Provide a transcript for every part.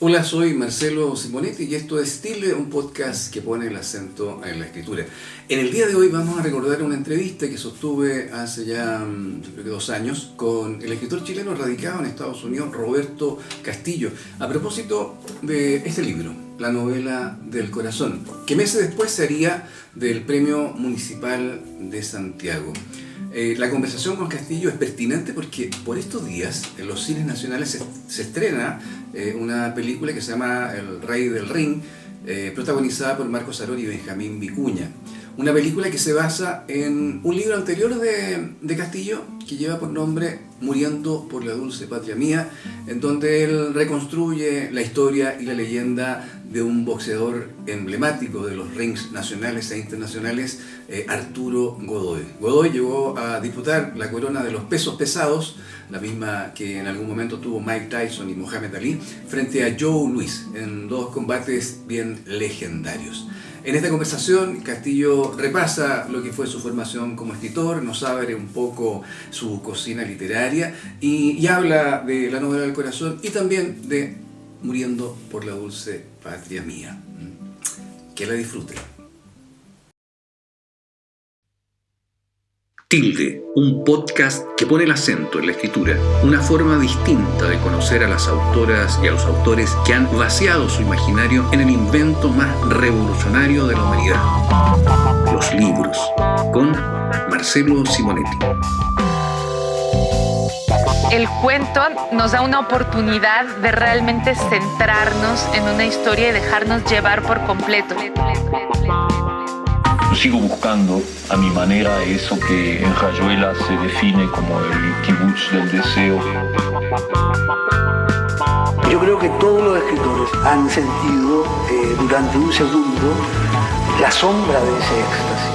Hola, soy Marcelo Simonetti y esto es Tilde, un podcast que pone el acento en la escritura. En el día de hoy vamos a recordar una entrevista que sostuve hace ya, yo creo que 2 años, con el escritor chileno radicado en Estados Unidos, Roberto Castillo, a propósito de este libro, La novela del corazón, que meses después sería del Premio Municipal de Santiago. La conversación con Castillo es pertinente porque por estos días en los cines nacionales se estrena una película que se llama El Rey del Ring, protagonizada por Marco Saror y Benjamín Vicuña. Una película que se basa en un libro anterior de Castillo que lleva por nombre Muriendo por la dulce patria mía, en donde él reconstruye la historia y la leyenda de un boxeador emblemático de los rings nacionales e internacionales, Arturo Godoy. Godoy llegó a disputar la corona de los pesos pesados, la misma que en algún momento tuvo Mike Tyson y Muhammad Ali, frente a Joe Louis, en dos combates bien legendarios. En esta conversación, Castillo repasa lo que fue su formación como escritor, nos abre un poco su cocina literaria y habla de la novela del corazón y también de Muriendo por la dulce patria mía. Que la disfruten. Tilde, un podcast que pone el acento en la escritura, una forma distinta de conocer a las autoras y a los autores que han vaciado su imaginario en el invento más revolucionario de la humanidad, los libros, con Marcelo Simonetti. El cuento nos da una oportunidad de realmente centrarnos en una historia y dejarnos llevar por completo. Yo sigo buscando a mi manera eso que en Rayuela se define como el kibutz del deseo. Yo creo que todos los escritores han sentido durante un segundo la sombra de ese éxtasis.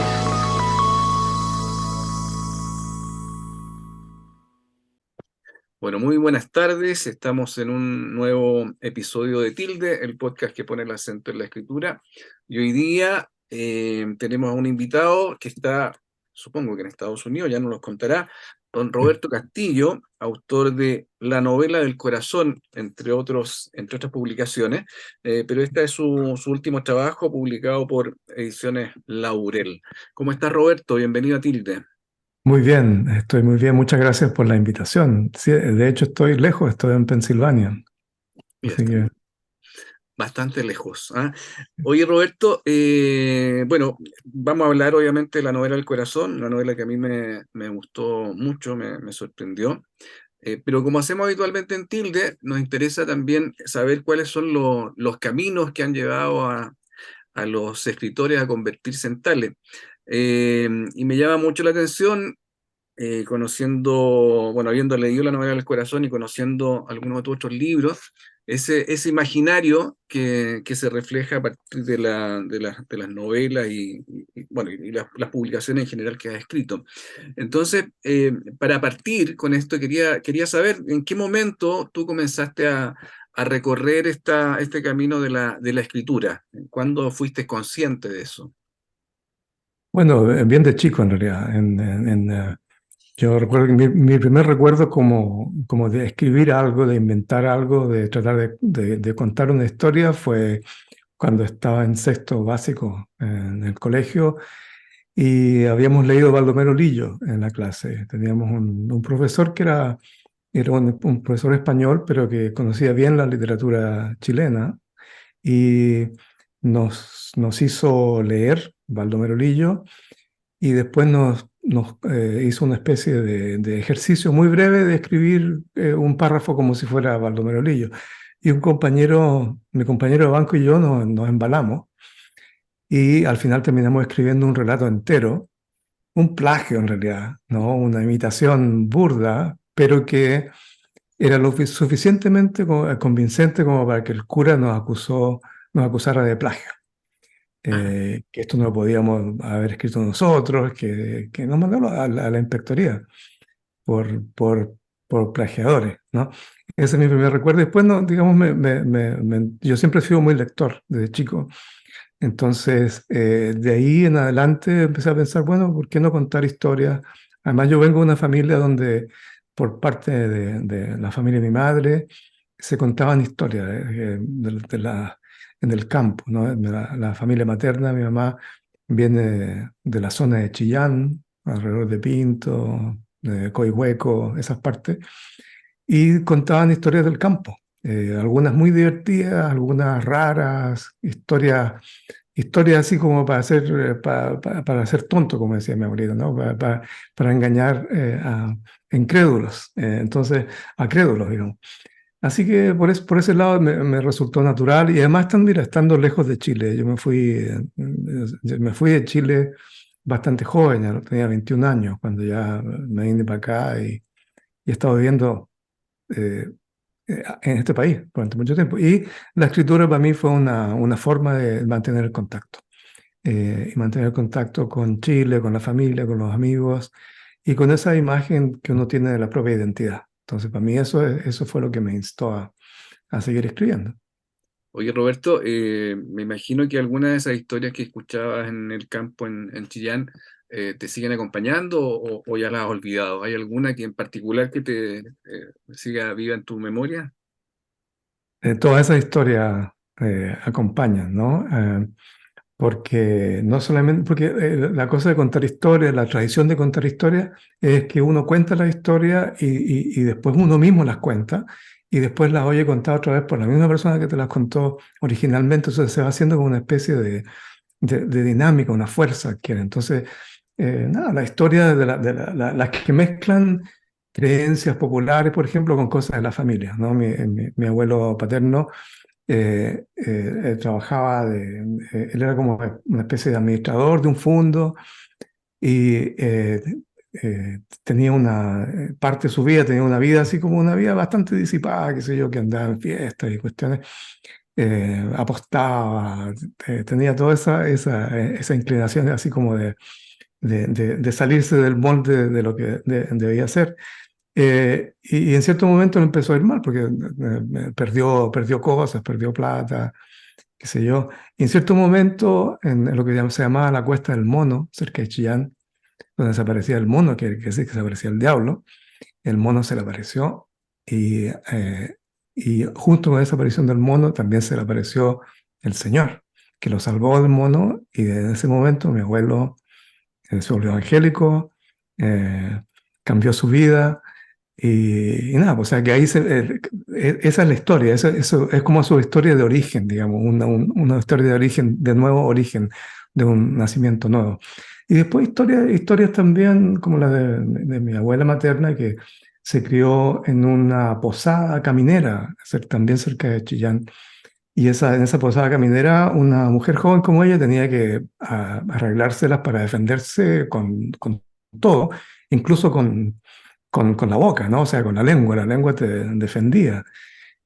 Bueno, muy buenas tardes. Estamos en un nuevo episodio de Tilde, el podcast que pone el acento en la escritura. Y hoy día tenemos a un invitado que está, supongo que en Estados Unidos, ya nos los contará, don Roberto Castillo, autor de La novela del corazón, entre otras publicaciones, pero este es su último trabajo publicado por Ediciones Laurel. ¿Cómo estás, Roberto? Bienvenido a Tilde. Muy bien, estoy muy bien. Muchas gracias por la invitación. Sí, de hecho, estoy lejos, estoy en Pensilvania. Mira, Así que, bastante lejos. Oye, Roberto, bueno, vamos a hablar obviamente de La novela del corazón, una novela que a mí me gustó mucho, me sorprendió. Pero como hacemos habitualmente en Tilde, nos interesa también saber cuáles son los caminos que han llevado a los escritores a convertirse en tales. Y me llama mucho la atención, conociendo, bueno, habiendo leído La novela del corazón y conociendo algunos de tus otros libros, ese imaginario que se refleja a partir de las novelas bueno, y las publicaciones en general que has escrito. Entonces, para partir con esto, quería saber en qué momento tú comenzaste a recorrer este camino de la escritura. ¿Cuándo fuiste consciente de eso? bueno, bien de chico en realidad. Yo recuerdo que mi primer recuerdo como de escribir algo, de inventar algo, de tratar de contar una historia fue cuando estaba en sexto básico en el colegio y habíamos leído Baldomero Lillo en la clase. Teníamos un profesor que era un profesor español, pero que conocía bien la literatura chilena y nos hizo leer Baldomero Lillo y después nos hizo una especie de ejercicio muy breve de escribir un párrafo como si fuera Baldomero Lillo. Y mi compañero de banco y yo nos embalamos y al final terminamos escribiendo un relato entero, un plagio en realidad, ¿no? Una imitación burda, pero que era lo suficientemente convincente como para que el cura nos acusara de plagio. Que esto no lo podíamos haber escrito nosotros, que nos mandó a la inspectoría por, por, por plagiadores, ¿no? Ese es mi primer recuerdo. Después, no, digamos, yo siempre he sido muy lector desde chico. Entonces, de ahí en adelante empecé a pensar, bueno, ¿por qué no contar historias? Además, yo vengo de una familia donde, por parte de la familia de mi madre, se contaban historias en el campo, ¿no? La familia materna, mi mamá, viene de la zona de Chillán, alrededor de Pinto, de Coihueco, esas partes, y contaban historias del campo, algunas muy divertidas, algunas raras, historias así como para hacer, para hacer tonto, como decía mi abuelita, ¿no? Para engañar a incrédulos, entonces, a crédulos, digamos. Así que por ese lado me resultó natural y además mira, estando lejos de Chile, me fui de Chile bastante joven, ya tenía 21 años cuando ya me vine para acá y he estado viviendo eh, en este país durante mucho tiempo. Y la escritura para mí fue una forma de mantener el contacto. Y mantener el contacto con Chile, con la familia, con los amigos y con esa imagen que uno tiene de la propia identidad. Entonces, para mí eso fue lo que me instó a seguir escribiendo. Oye, Roberto, me imagino que algunas de esas historias que escuchabas en el campo en Chillán te siguen acompañando o ya las has olvidado. ¿Hay alguna que en particular que te siga viva en tu memoria? Todas esas historias acompañan, ¿no? Porque no solamente, porque la cosa de contar historias, la tradición de contar historias, es que uno cuenta la historia y después uno mismo las cuenta y después las oye contar otra vez por la misma persona que te las contó originalmente. Entonces se va haciendo como una especie de dinámica, una fuerza que entonces, nada, la historia las que mezclan creencias populares, por ejemplo, con cosas de la familia, ¿no? Mi abuelo paterno trabajaba él era como una especie de administrador de un fondo y tenía parte de su vida, tenía una vida así como una vida bastante disipada, qué sé yo, que andaba en fiestas y cuestiones, apostaba, tenía toda esa inclinación así como de salirse del molde de lo que debía ser. Y en cierto momento le empezó a ir mal porque perdió cosas, perdió plata, qué sé yo. Y en cierto momento, en lo que se llamaba la Cuesta del Mono, cerca de Chillán, donde desaparecía el mono, que sí que se aparecía el diablo, el mono se le apareció y junto con esa aparición del mono también se le apareció el Señor, que lo salvó del mono y desde ese momento mi abuelo se volvió evangélico, cambió su vida. Y nada, pues, o sea que ahí esa es la historia, eso es como su historia de origen, digamos, una historia de origen, de nuevo origen, de un nacimiento nuevo. Y después historias también como la de mi abuela materna, que se crió en una posada caminera, también cerca de Chillán. Y en esa posada caminera, una mujer joven como ella tenía que arreglárselas para defenderse con todo, incluso con la boca, ¿no? O sea, con la lengua te defendía.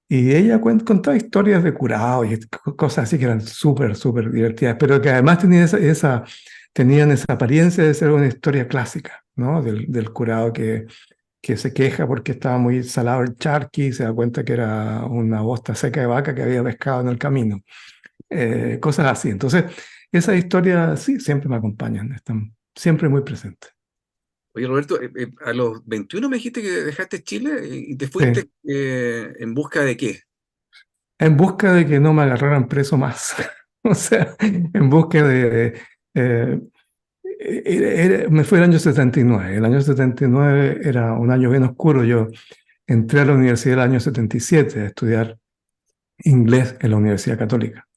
Y ella contaba historias de curados y cosas así que eran súper, súper divertidas, pero que además tenían esa apariencia de ser una historia clásica, ¿no? Del curado que se queja porque estaba muy salado el charqui y se da cuenta que era una bosta seca de vaca que había pescado en el camino. Cosas así. Entonces, esas historias sí siempre me acompañan, están siempre muy presentes. Oye, Roberto, a los 21 me dijiste que dejaste Chile y te Sí. fuiste ¿en busca de qué? En busca de que no me agarraran preso más. O sea, en busca eh, me fui el año 79. El año 79 era un año bien oscuro. Yo entré a la universidad el año 77 a estudiar inglés en la Universidad Católica.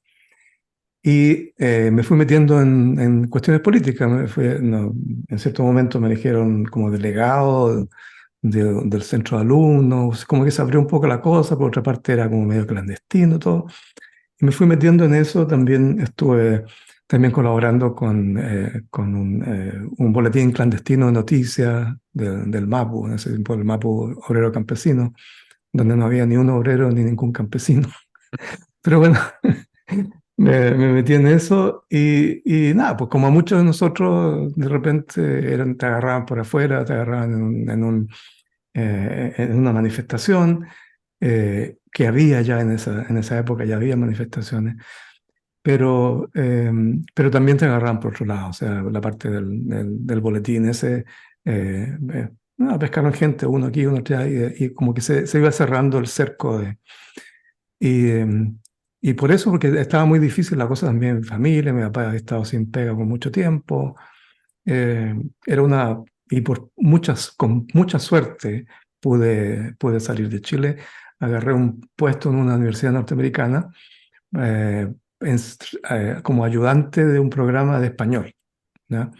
Y me fui metiendo en cuestiones políticas. En cierto momento me eligieron como delegado del centro de alumnos, como que se abrió un poco la cosa, por otra parte era como medio clandestino todo. Y me fui metiendo en eso, también estuve también colaborando con un boletín clandestino de noticias del MAPU, en ese tiempo el MAPU Obrero Campesino, donde no había ni un obrero ni ningún campesino. Pero bueno, me metí en eso y nada, pues como a muchos de nosotros de repente te agarraban por afuera, te agarraban en una manifestación, que había ya en esa época, ya había manifestaciones, pero también te agarraban por otro lado, o sea, la parte del boletín ese, pescaron gente, uno aquí, uno allá, y como que se iba cerrando el cerco. Y, y por eso, porque estaba muy difícil la cosa también en mi familia, mi papá había estado sin pega por mucho tiempo. eh, Era y con mucha suerte pude salir de Chile. Agarré un puesto en una universidad norteamericana eh, en- como ayudante de un programa de español, ¿ya?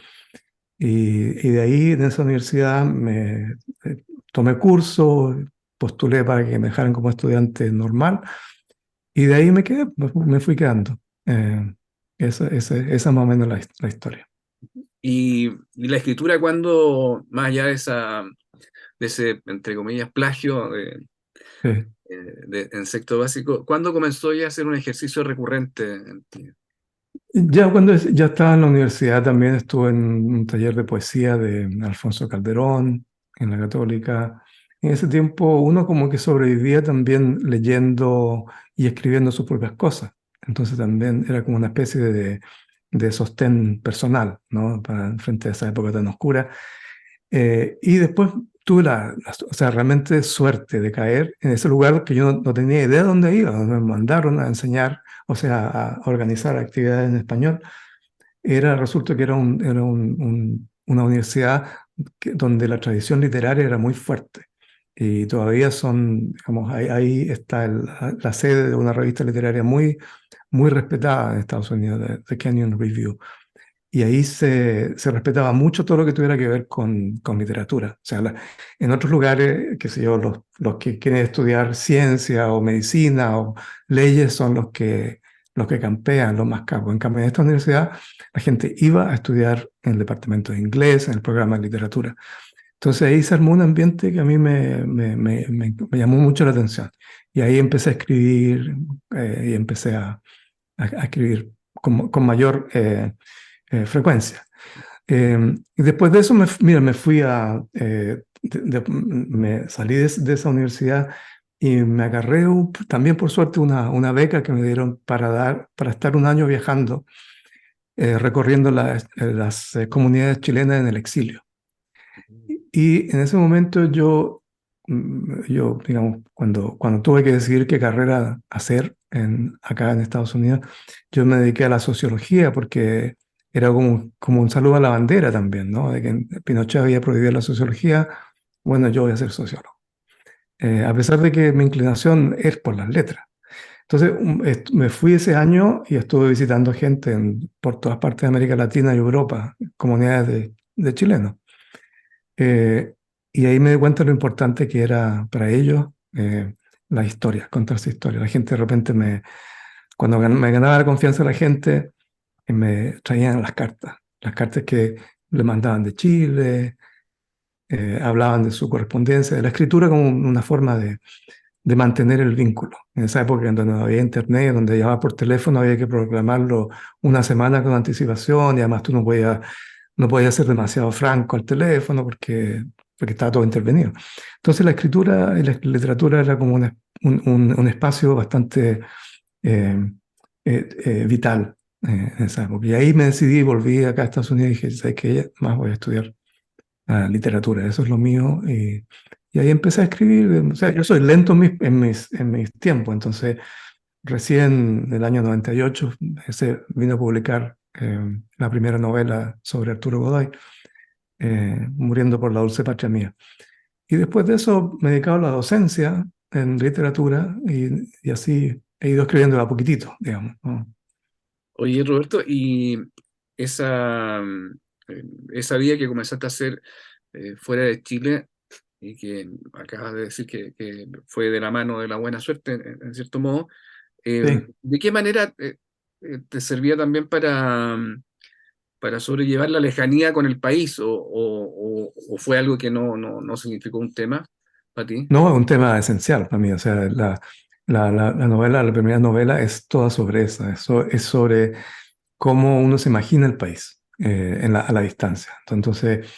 Y de ahí, en esa universidad, tomé curso, postulé para que me dejaran como estudiante normal, y de ahí me quedé, me fui quedando. Esa es más o menos la historia. Y la escritura, cuando, más allá de ese, entre comillas, plagio Sí. en sexto básico, ¿cuándo comenzó ya a ser un ejercicio recurrente en ti? Ya cuando ya estaba en la universidad también estuve en un taller de poesía de Alfonso Calderón, en la Católica. En ese tiempo uno como que sobrevivía también leyendo y escribiendo sus propias cosas. Entonces también era como una especie de sostén personal, ¿no? Frente a esa época tan oscura. Y después tuve o sea, realmente suerte de caer en ese lugar que yo no tenía idea de dónde iba, donde me mandaron a enseñar, o sea, a organizar actividades en español. Resulta que era una universidad donde la tradición literaria era muy fuerte. Y todavía digamos, ahí está la sede de una revista literaria muy respetada en Estados Unidos, The Kenyon Review. Y ahí se respetaba mucho todo lo que tuviera que ver con literatura. O sea, en otros lugares, qué sé yo, los que quieren estudiar ciencia o medicina o leyes son los que campean, los más capos. En cambio, en esta universidad, la gente iba a estudiar en el departamento de inglés, en el programa de literatura. Entonces ahí se armó un ambiente que a mí me llamó mucho la atención. Y ahí empecé a escribir y empecé a escribir con mayor frecuencia. Y después de eso, mira, me fui me salí de esa universidad y me agarré también por suerte una beca que me dieron para estar un año viajando, recorriendo las comunidades chilenas en el exilio. Y en ese momento yo digamos, cuando tuve que decidir qué carrera hacer acá en Estados Unidos, yo me dediqué a la sociología porque era como un saludo a la bandera también, ¿no? De que Pinochet había prohibido la sociología, bueno, yo voy a ser sociólogo. A pesar de que mi inclinación es por las letras. Entonces me fui ese año y estuve visitando gente por todas partes de América Latina y Europa, comunidades de chilenos. Eh, y ahí me di cuenta de lo importante que era para ellos la historia, contarse historia. La gente de repente cuando me ganaba la confianza de la gente, me traían las cartas que le mandaban de Chile, hablaban de su correspondencia, de la escritura como una forma de mantener el vínculo. En esa época, donde no había internet, donde llamaba por teléfono, había que programarlo una semana con anticipación y además tú no podías ser demasiado franco al teléfono porque estaba todo intervenido. Entonces la escritura y la literatura era como un espacio bastante eh, vital en esa época. Y ahí me decidí, volví acá a Estados Unidos y dije, ¿sabes qué? Más voy a estudiar literatura, eso es lo mío. Y ahí empecé a escribir. O sea, yo soy lento en mis tiempos, entonces recién en el año 98 vino a publicar la primera novela sobre Arturo Godoy, Muriendo por la dulce patria mía. Y después de eso me he dedicado a la docencia en literatura y así he ido escribiendo a poquitito, digamos, ¿no? Oye, Roberto, y esa, esa vida que comenzaste a hacer fuera de Chile y que acabas de decir que fue de la mano de la buena suerte, en cierto modo, Sí. ¿de qué manera te servía también para sobrellevar la lejanía con el país o fue algo que no significó un tema para ti? No, es un tema esencial para mí. O sea, la novela, la primera novela es toda sobre eso. Eso es sobre cómo uno se imagina el país a la distancia. Entonces,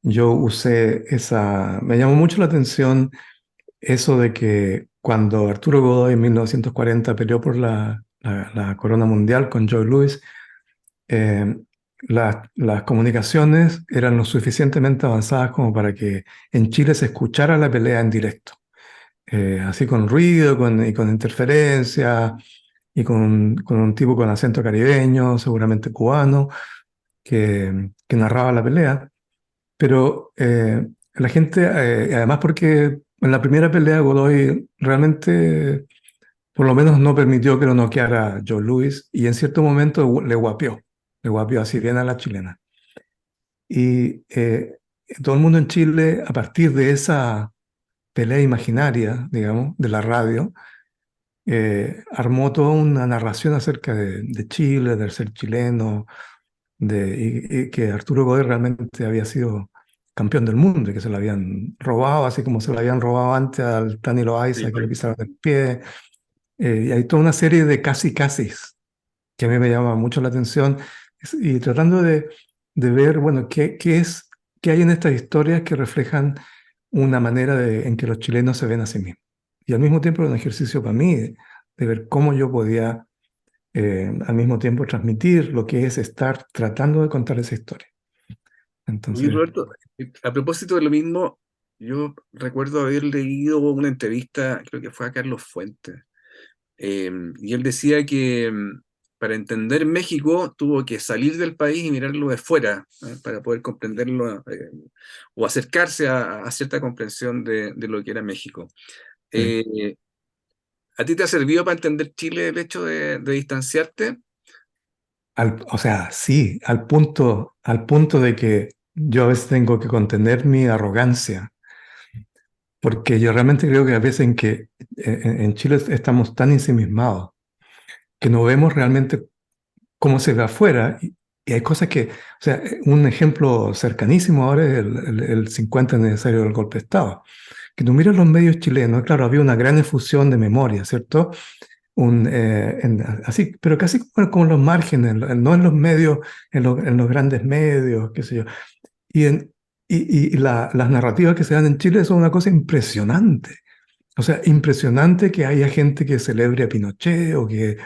yo usé me llamó mucho la atención eso de que cuando Arturo Godoy en 1940 peleó por la corona mundial con Joe Louis, eh, las comunicaciones eran lo suficientemente avanzadas como para que en Chile se escuchara la pelea en directo. Así con ruido y con interferencia y con un tipo con acento caribeño, seguramente cubano, que narraba la pelea. Pero la gente, además porque en la primera pelea Godoy realmente por lo menos no permitió que lo noqueara Joe Louis y en cierto momento le guapió así bien a la chilena. Y todo el mundo en Chile, a partir de esa pelea imaginaria, digamos, de la radio, armó toda una narración acerca de Chile, del ser chileno, y que Arturo Godoy realmente había sido campeón del mundo y que se lo habían robado, así como se lo habían robado antes al Tani Loaiza, Sí, que lo pisaron el pie. Y hay toda una serie de casis que a mí me llama mucho la atención y tratando de ver, bueno, qué hay en estas historias que reflejan una manera en que los chilenos se ven a sí mismos. Y al mismo tiempo era un ejercicio para mí de ver cómo yo podía al mismo tiempo transmitir lo que es estar tratando de contar esa historia. Oye, Entonces, Roberto, a propósito de lo mismo, yo recuerdo haber leído una entrevista, creo que fue a Carlos Fuentes, y él decía que para entender México tuvo que salir del país y mirarlo de fuera, para poder comprenderlo, o acercarse a cierta comprensión de lo que era México. sí. Eh, ¿A ti te ha servido para entender Chile el hecho de distanciarte? O sea, sí, al punto de que yo a veces tengo que contener mi arrogancia, porque yo realmente creo que a veces en Chile estamos tan ensimismados que no vemos realmente cómo se ve afuera y hay cosas que, o sea, un ejemplo cercanísimo ahora es el 50 aniversario del golpe de Estado. Que tú miras los medios chilenos, claro, había una gran efusión de memoria, ¿cierto? Así, pero casi como en los márgenes, no en los medios, en los grandes medios, qué sé yo. Y las narrativas que se dan en Chile son una cosa impresionante. O sea, impresionante que haya gente que celebre a Pinochet o que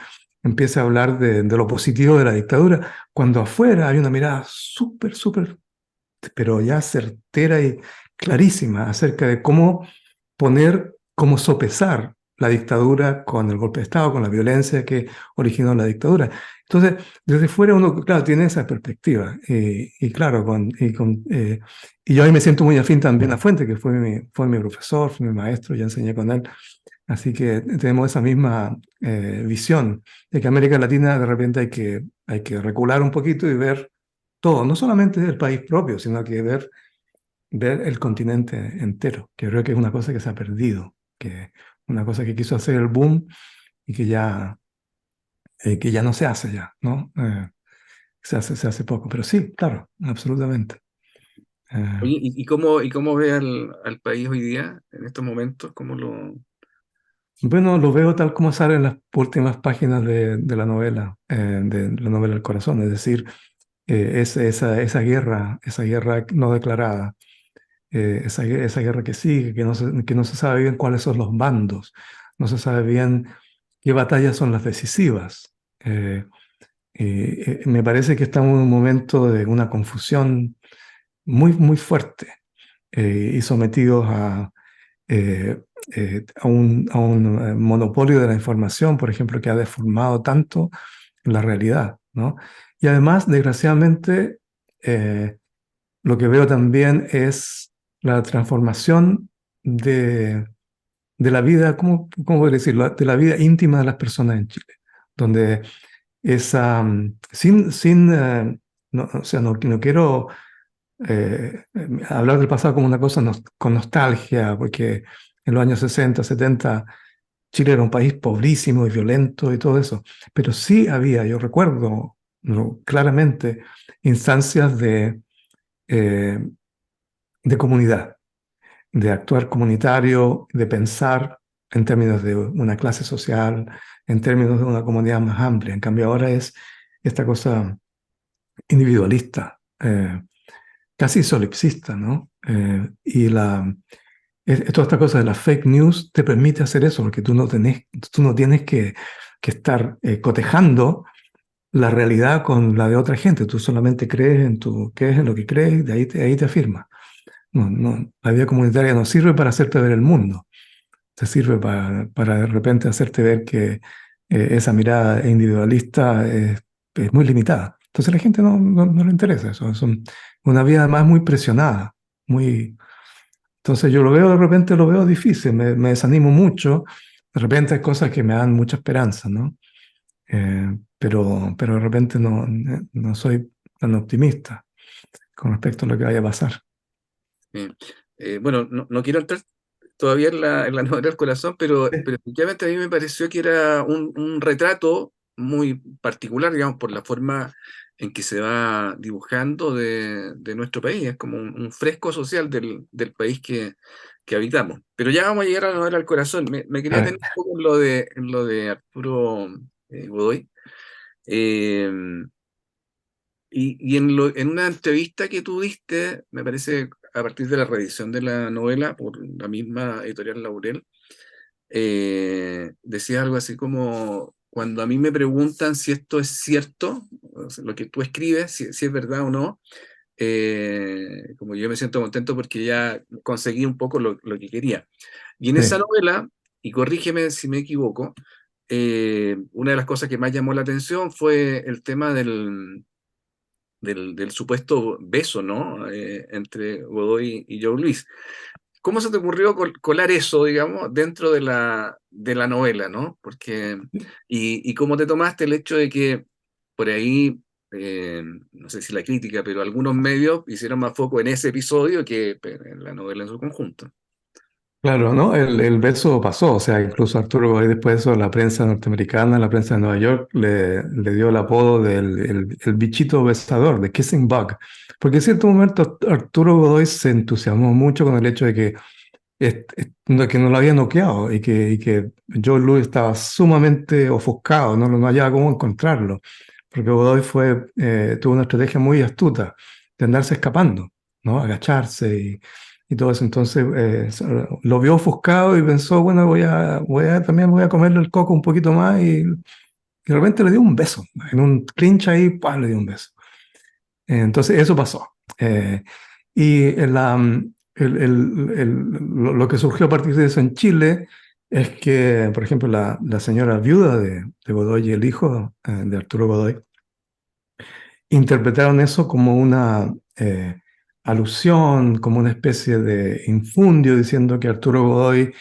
empiece a hablar de lo positivo de la dictadura, cuando afuera hay una mirada súper, pero ya certera y clarísima acerca de cómo sopesar la dictadura con el golpe de Estado, con la violencia que originó la dictadura. Entonces, desde fuera uno, claro, tiene esa perspectiva. Y claro, y yo ahí me siento muy afín también a Fuente, que fue mi profesor, fue mi maestro, ya enseñé con él. Así que tenemos esa misma visión de que América Latina de repente hay que recular un poquito y ver todo, no solamente el país propio, sino que ver el continente entero, que creo que es una cosa que se ha perdido, que una cosa que quiso hacer el boom y que ya no se hace ya, ¿no? Se hace poco, pero sí, claro, absolutamente. Oye, y cómo ve al país hoy día, en estos momentos? ¿Cómo lo...? Bueno, lo veo tal como sale en las últimas páginas de la novela, El Corazón, es decir, esa guerra no declarada, esa guerra que sigue, que no se sabe bien cuáles son los bandos, no se sabe bien qué batallas son las decisivas. Me parece que estamos en un momento de una confusión muy fuerte y sometidos a un monopolio de la información, por ejemplo, que ha deformado tanto la realidad, ¿no? Y además, desgraciadamente, lo que veo también es la transformación de la vida, cómo voy a decirlo? De la vida íntima de las personas en Chile, donde o sea, no quiero hablar del pasado como una cosa con nostalgia, porque en los años 60, 70, Chile era un país pobrísimo y violento y todo eso, pero sí había, yo recuerdo claramente, instancias eh, de comunidad, de actuar comunitario, de pensar en términos de una clase social, en términos de una comunidad más amplia. En cambio ahora es esta cosa individualista, casi solipsista, ¿no? Toda esta cosa de la fake news te permite hacer eso, porque tú no tienes que estar cotejando la realidad con la de otra gente. Tú solamente crees en lo que crees y de ahí te afirmas. La vida comunitaria no sirve para hacerte ver el mundo, te sirve para de repente hacerte ver que esa mirada individualista es muy limitada. Entonces a la gente no le interesa eso. Es una vida además muy presionada, muy... Entonces yo de repente lo veo difícil, me desanimo mucho. De repente hay cosas que me dan mucha esperanza, ¿no? Pero de repente no soy tan optimista con respecto a lo que vaya a pasar. Bueno, no quiero entrar todavía en la novela del corazón, pero efectivamente a mí me pareció que era un retrato muy particular, digamos, por la forma en que se va dibujando de nuestro país. Es como un fresco social del país que habitamos. Pero ya vamos a llegar a la novela del corazón. Me quería tener un poco en lo de Arturo Godoy. Eh, y en una entrevista que tú diste, me parece, a partir de la reedición de la novela por la misma editorial Laurel, decías algo así como, cuando a mí me preguntan si esto es cierto, o sea, lo que tú escribes, si es verdad o no, como yo me siento contento porque ya conseguí un poco lo que quería. Y en esa Sí. novela, y corrígeme si me equivoco, una de las cosas que más llamó la atención fue el tema del supuesto beso, ¿no? Entre Godoy y Joe Luis. ¿Cómo se te ocurrió colar eso, digamos, dentro de la novela, ¿no? Porque, y cómo te tomaste el hecho de que por ahí, no sé si la crítica, pero algunos medios hicieron más foco en ese episodio que en la novela en su conjunto. Claro, ¿no? El beso pasó, o sea, incluso Arturo Godoy después de eso, la prensa norteamericana, la prensa de Nueva York, le dio el apodo del el bichito besador, de Kissing Bug, porque en cierto momento Arturo Godoy se entusiasmó mucho con el hecho de que no lo había noqueado y que Joe Louis estaba sumamente ofuscado, no hallaba cómo encontrarlo, porque Godoy tuvo una estrategia muy astuta de andarse escapando, ¿no? Agacharse y todo eso. Entonces lo vio ofuscado y pensó, bueno, también voy a comerle el coco un poquito más y de repente le dio un beso, en un clinch ahí, ¡pam! Le dio un beso. Entonces eso pasó. Y lo que surgió a partir de eso en Chile es que, por ejemplo, la señora viuda de Godoy y el hijo de Arturo Godoy interpretaron eso como una alusión, como una especie de infundio, diciendo que Arturo Godoy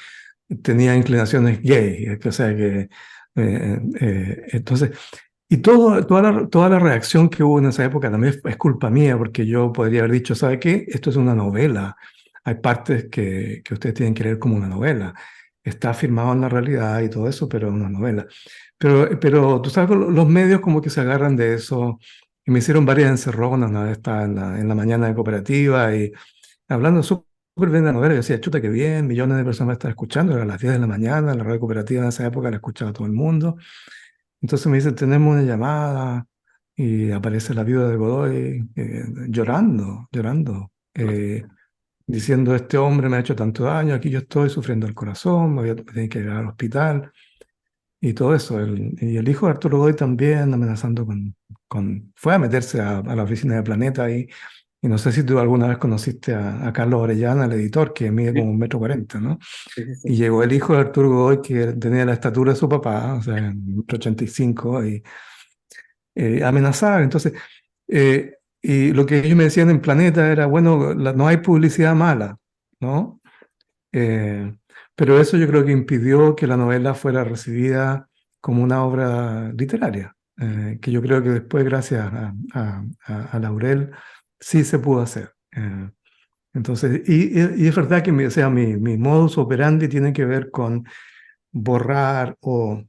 tenía inclinaciones gay, o sea que entonces y toda la reacción que hubo en esa época también es culpa mía, porque yo podría haber dicho, ¿sabe qué? Esto es una novela. Hay partes que ustedes tienen que leer como una novela. Está firmado en la realidad y todo eso, pero es una novela. Pero tú sabes, los medios como que se agarran de eso. Y me hicieron varias encerronas, una vez estaba en la mañana de cooperativa y hablando súper bien de la novela. Yo decía, chuta, qué bien, millones de personas me están escuchando. Era a las 10 de la mañana, la radio cooperativa en esa época la escuchaba todo el mundo. Entonces me dice, tenemos una llamada y aparece la viuda de Godoy llorando, diciendo, este hombre me ha hecho tanto daño, aquí yo estoy sufriendo el corazón, me tengo que ir al hospital y todo eso. Y el hijo de Arturo Godoy también amenazando fue a meterse a la oficina de Planeta y no sé si tú alguna vez conociste a Carlos Orellana, el editor, que mide como 1,40 m, ¿no? Sí, sí, sí. Y llegó el hijo de Arturo Godoy, que tenía la estatura de su papá, o sea, 1,85 m, y amenazaba. Entonces, y lo que ellos me decían en Planeta era, bueno, no hay publicidad mala, ¿no? Eh, pero eso yo creo que impidió que la novela fuera recibida como una obra literaria, que yo creo que después, gracias a Laurel, sí se pudo hacer. Entonces, y es verdad que o sea, mi modus operandi tiene que ver con borrar o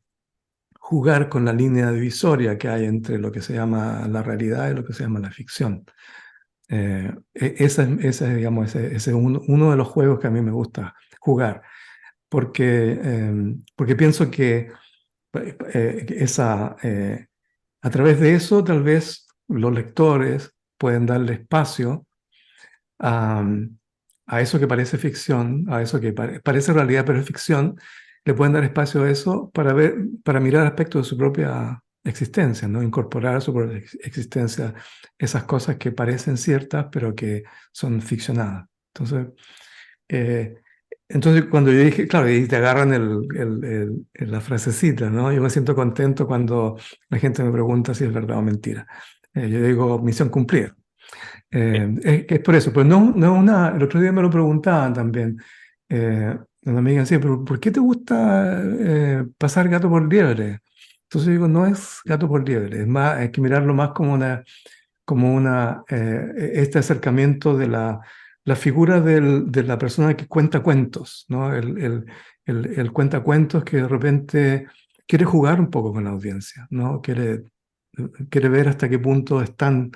jugar con la línea divisoria que hay entre lo que se llama la realidad y lo que se llama la ficción. Digamos, ese es uno de los juegos que a mí me gusta jugar, porque pienso que a través de eso tal vez los lectores pueden darle espacio a, a eso que parece ficción, a eso que parece realidad pero es ficción, le pueden dar espacio a eso para mirar aspectos de su propia existencia, ¿no? Incorporar a su propia existencia esas cosas que parecen ciertas, pero que son ficcionadas. Eh, entonces cuando yo dije, claro, y te agarran la frasecita, ¿no? Yo me siento contento cuando la gente me pregunta si es verdad o mentira. Yo digo, misión cumplida. Es por eso, pero no el otro día me lo preguntaban también. Una amiga decía, pero ¿por qué te gusta pasar gato por liebre? Entonces digo, no es gato por liebre, es más, hay que mirarlo más este acercamiento de la figura de la persona que cuenta cuentos, ¿no? El cuentacuentos que de repente quiere jugar un poco con la audiencia, ¿no? Quiere ver hasta qué punto están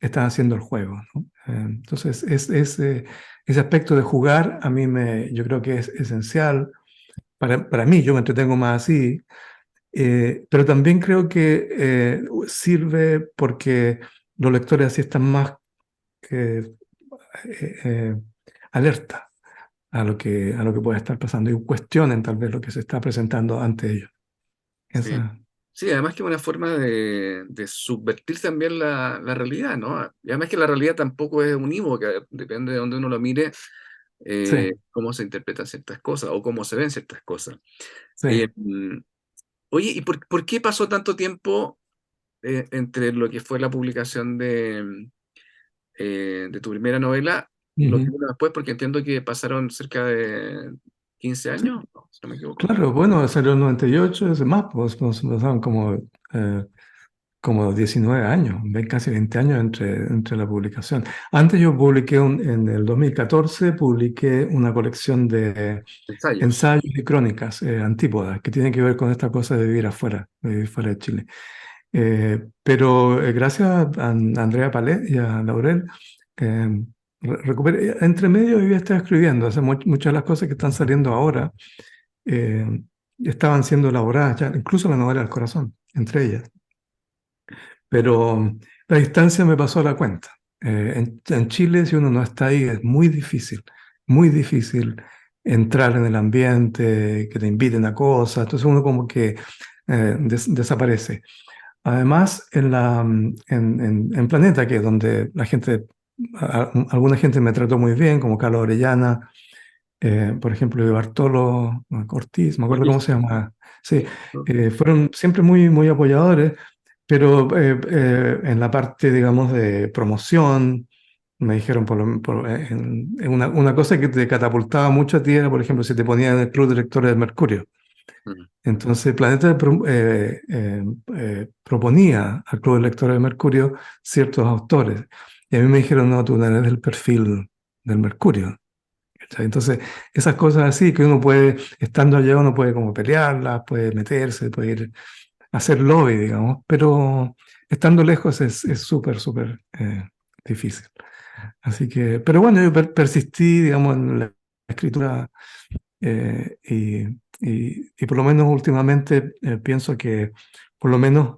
haciendo el juego, ¿no? Entonces, ese aspecto de jugar a mí yo creo que es esencial. Para mí, yo me entretengo más así, pero también creo que sirve porque los lectores así están más eh, eh, alerta a lo que puede estar pasando y cuestionen tal vez lo que se está presentando ante ellos. Sí. Esa, Sí, además que es una forma de subvertir también la realidad, ¿no? Y además que la realidad tampoco es unívoca, depende de donde uno lo mire, sí, cómo se interpretan ciertas cosas o cómo se ven ciertas cosas. sí. Oye, ¿y por qué pasó tanto tiempo entre lo que fue la publicación de tu primera novela y lo que Ujú. vino después? Porque entiendo que pasaron cerca de 15 Sí, años, no, si no me equivoco. claro, bueno, salió en el 98, es más, pues pasaron como 19 años, casi 20 años entre la publicación. Antes yo publiqué, en el 2014, publiqué una colección de Ensayos. ensayos y crónicas, antípodas, que tienen que ver con esta cosa de vivir afuera, de vivir fuera de Chile. Pero gracias a Andrea Palé y a Laurel, recuperé, entre medio yo ya estaba escribiendo, muchas de las cosas que están saliendo ahora eh, estaban siendo elaboradas ya, incluso la novela del corazón, entre ellas. Pero la distancia me pasó a la cuenta. En Chile, si uno no está ahí, es muy difícil entrar en el ambiente, que te inviten a cosas, entonces uno como que desaparece. Además, en Planeta, que es donde alguna gente me trató muy bien, como Carlos Orellana, por ejemplo, y Bartolo Ortiz, me acuerdo cómo Ortiz. se llama. Sí, Sí, ¿no? fueron siempre muy apoyadores, pero en la parte, digamos, de promoción, me dijeron una cosa que te catapultaba mucho a ti era, por ejemplo, si te ponían en el club de lectores del Mercurio. Mm. Entonces, Planeta proponía al Club de Lectores de Mercurio ciertos autores. Y a mí me dijeron, no, tú no eres del perfil del Mercurio. ¿Cachai? Entonces, esas cosas así que uno puede, estando allá, uno puede como pelearlas, puede meterse, puede ir a hacer lobby, digamos, pero estando lejos es súper difícil. Así que, pero bueno, yo persistí, digamos, en la escritura y por lo menos últimamente pienso que por lo menos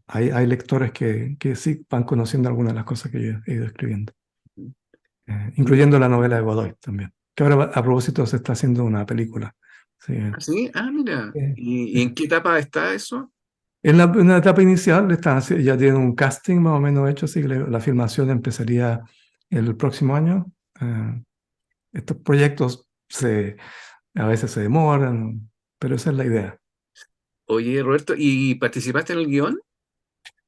hay lectores que sí van conociendo algunas de las cosas que yo he ido escribiendo, Mira, incluyendo la novela de Godoy también, que ahora a propósito se está haciendo una película. Sí. ¿ah, sí? Ah, mira. Eh, ¿Y eh. en qué etapa está eso? En la etapa inicial ya tienen un casting más o menos hecho, así que la filmación empezaría el próximo año. Estos proyectos a veces se demoran, pero esa es la idea. Oye, Roberto, ¿y participaste en el guión?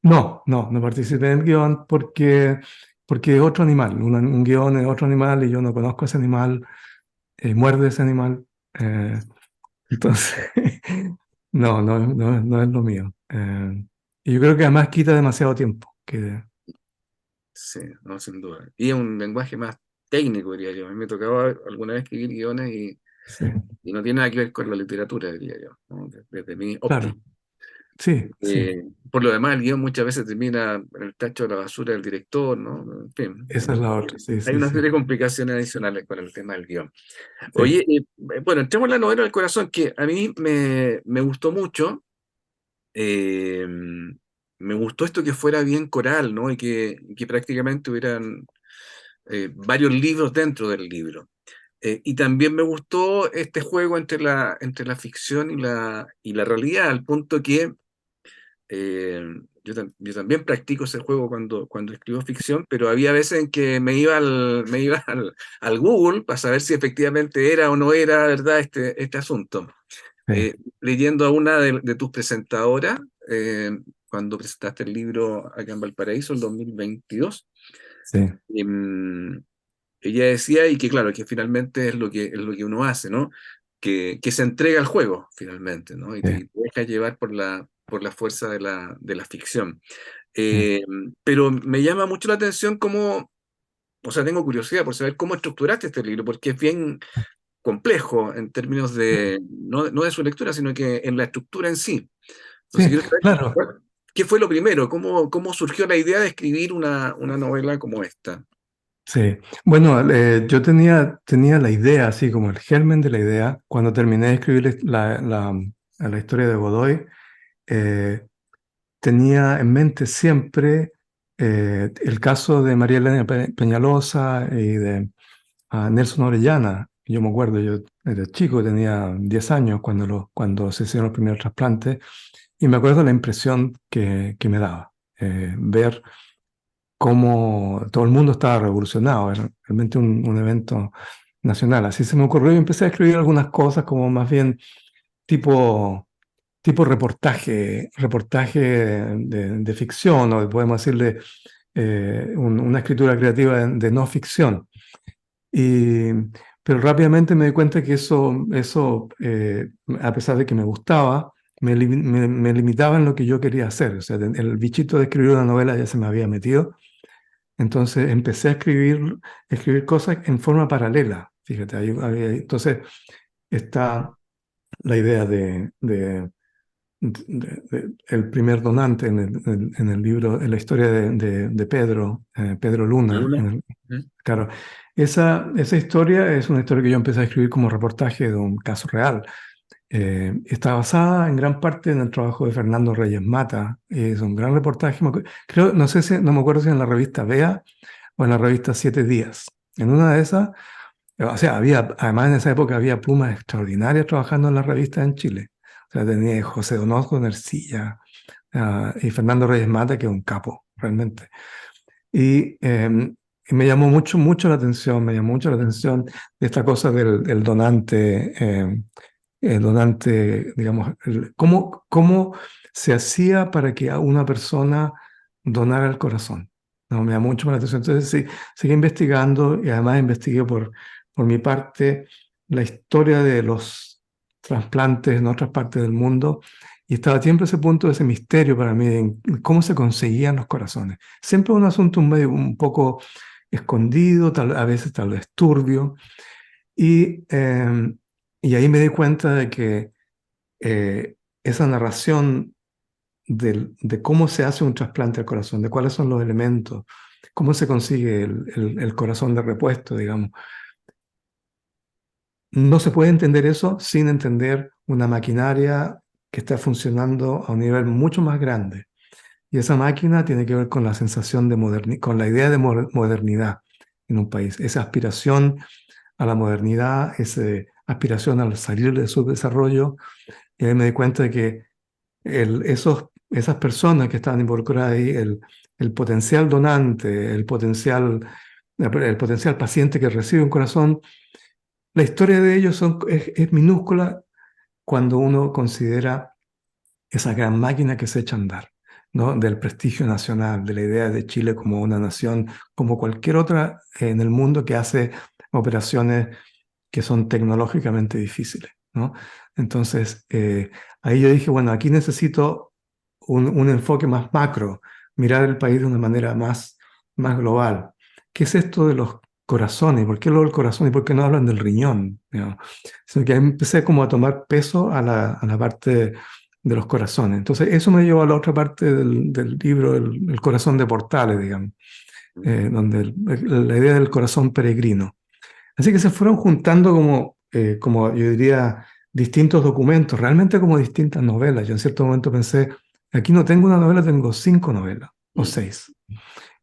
No participé en el guión porque es otro animal. Un guión es otro animal y yo no conozco ese animal, muerde ese animal. Entonces, no es lo mío. Y yo creo que además quita demasiado tiempo. Sí, no, sin duda. Y es un lenguaje más técnico, diría yo. A mí me tocaba alguna vez escribir guiones Sí, y no tiene nada que ver con la literatura, diría yo, ¿no? Desde mi óptica. claro, sí, Por lo demás, el guión muchas veces termina en el tacho de la basura del director, ¿no? En fin, esa es la otra, hay una serie de complicaciones adicionales con el tema del guión. sí. Oye, bueno, entremos en la novela del corazón, que a mí me gustó mucho. eh, Me gustó esto que fuera bien coral, ¿no? Y que prácticamente hubieran varios libros dentro del libro. Y también me gustó este juego entre la ficción y la realidad, al punto que yo también practico ese juego cuando escribo ficción, pero había veces en que me iba al Google para saber si efectivamente era o no era verdad este asunto. Sí, Leyendo a una de tus presentadoras, cuando presentaste el libro acá en Valparaíso, el 2022, sí, em, ella decía, y que claro, que finalmente es lo que uno hace, ¿no? Que se entrega al juego, finalmente, ¿no? Y sí, te deja llevar por la fuerza de la ficción. sí, Eh, pero me llama mucho la atención cómo, o sea, tengo curiosidad por saber cómo estructuraste este libro, porque es bien complejo en términos no de su lectura, sino que en la estructura en sí. Entonces, sí, quiero saber claro. qué fue lo primero, cómo surgió la idea de escribir una novela como esta. Sí, bueno, yo tenía la idea, así como el germen de la idea, cuando terminé de escribir la historia de Godoy, eh, tenía en mente siempre el caso de María Elena Peñalosa y de Nelson Orellana. Yo me acuerdo, yo era chico, tenía 10 años cuando se hicieron los primeros trasplantes, y me acuerdo la impresión que me daba, ver cómo todo el mundo estaba revolucionado, era realmente un evento nacional. Así se me ocurrió y empecé a escribir algunas cosas como más bien tipo, tipo reportaje de ficción, o podemos decirle una escritura creativa de no ficción. Y, pero rápidamente me di cuenta que eso a pesar de que me gustaba, me limitaba en lo que yo quería hacer. O sea, el bichito de escribir una novela ya se me había metido, entonces empecé a escribir cosas en forma paralela. Fíjate, entonces está la idea el primer donante en el libro, en la historia de Pedro, Pedro Luna. ¿Alguna? ¿Mm? Claro, esa historia es una historia que yo empecé a escribir como reportaje de un caso real. Está basada en gran parte en el trabajo de Fernando Reyes Mata. Es un gran reportaje. Creo, no sé si, no me acuerdo si en la revista Vea o en la revista Siete Días. En una de esas, o sea, además en esa época había plumas extraordinarias trabajando en la revista en Chile. O sea, tenía José Donoso en Ercilla, y Fernando Reyes Mata, que es un capo, realmente. Y me llamó mucho la atención, me llamó mucho la atención esta cosa del donante. El donante, digamos, cómo se hacía para que a una persona donara el corazón. No, me da mucho la atención. Entonces, sí, seguí investigando y además investigué por mi parte la historia de los trasplantes en otras partes del mundo, y estaba siempre ese punto, ese misterio para mí de cómo se conseguían los corazones. Siempre un asunto un poco escondido, a veces tal vez turbio, y, eh, y ahí me di cuenta de que esa narración de cómo se hace un trasplante al corazón, de cuáles son los elementos, cómo se consigue el corazón de repuesto, digamos. No se puede entender eso sin entender una maquinaria que está funcionando a un nivel mucho más grande. Y esa máquina tiene que ver con la sensación con la idea de modernidad en un país, esa aspiración a la modernidad, esa aspiración al salir de su desarrollo. Y ahí me di cuenta de que esas personas que estaban involucradas ahí, el potencial donante, el potencial paciente que recibe un corazón, la historia de ellos es minúscula cuando uno considera esa gran máquina que se echa a andar, ¿no? Del prestigio nacional, de la idea de Chile como una nación, como cualquier otra en el mundo que hace operaciones que son tecnológicamente difíciles, ¿no? Entonces, ahí yo dije, bueno, aquí necesito un enfoque más macro, mirar el país de una manera más global. ¿Qué es esto de los corazones? ¿Por qué lo del corazón y por qué no hablan del riñón? ¿No? Sino que ahí empecé como a tomar peso a la parte de los corazones. Entonces, eso me llevó a la otra parte del libro, el corazón de Portales, digamos, donde la idea del corazón peregrino. Así que se fueron juntando como yo diría, distintos documentos, realmente como distintas novelas. Yo en cierto momento pensé, aquí no tengo una novela, tengo 5 novelas o 6.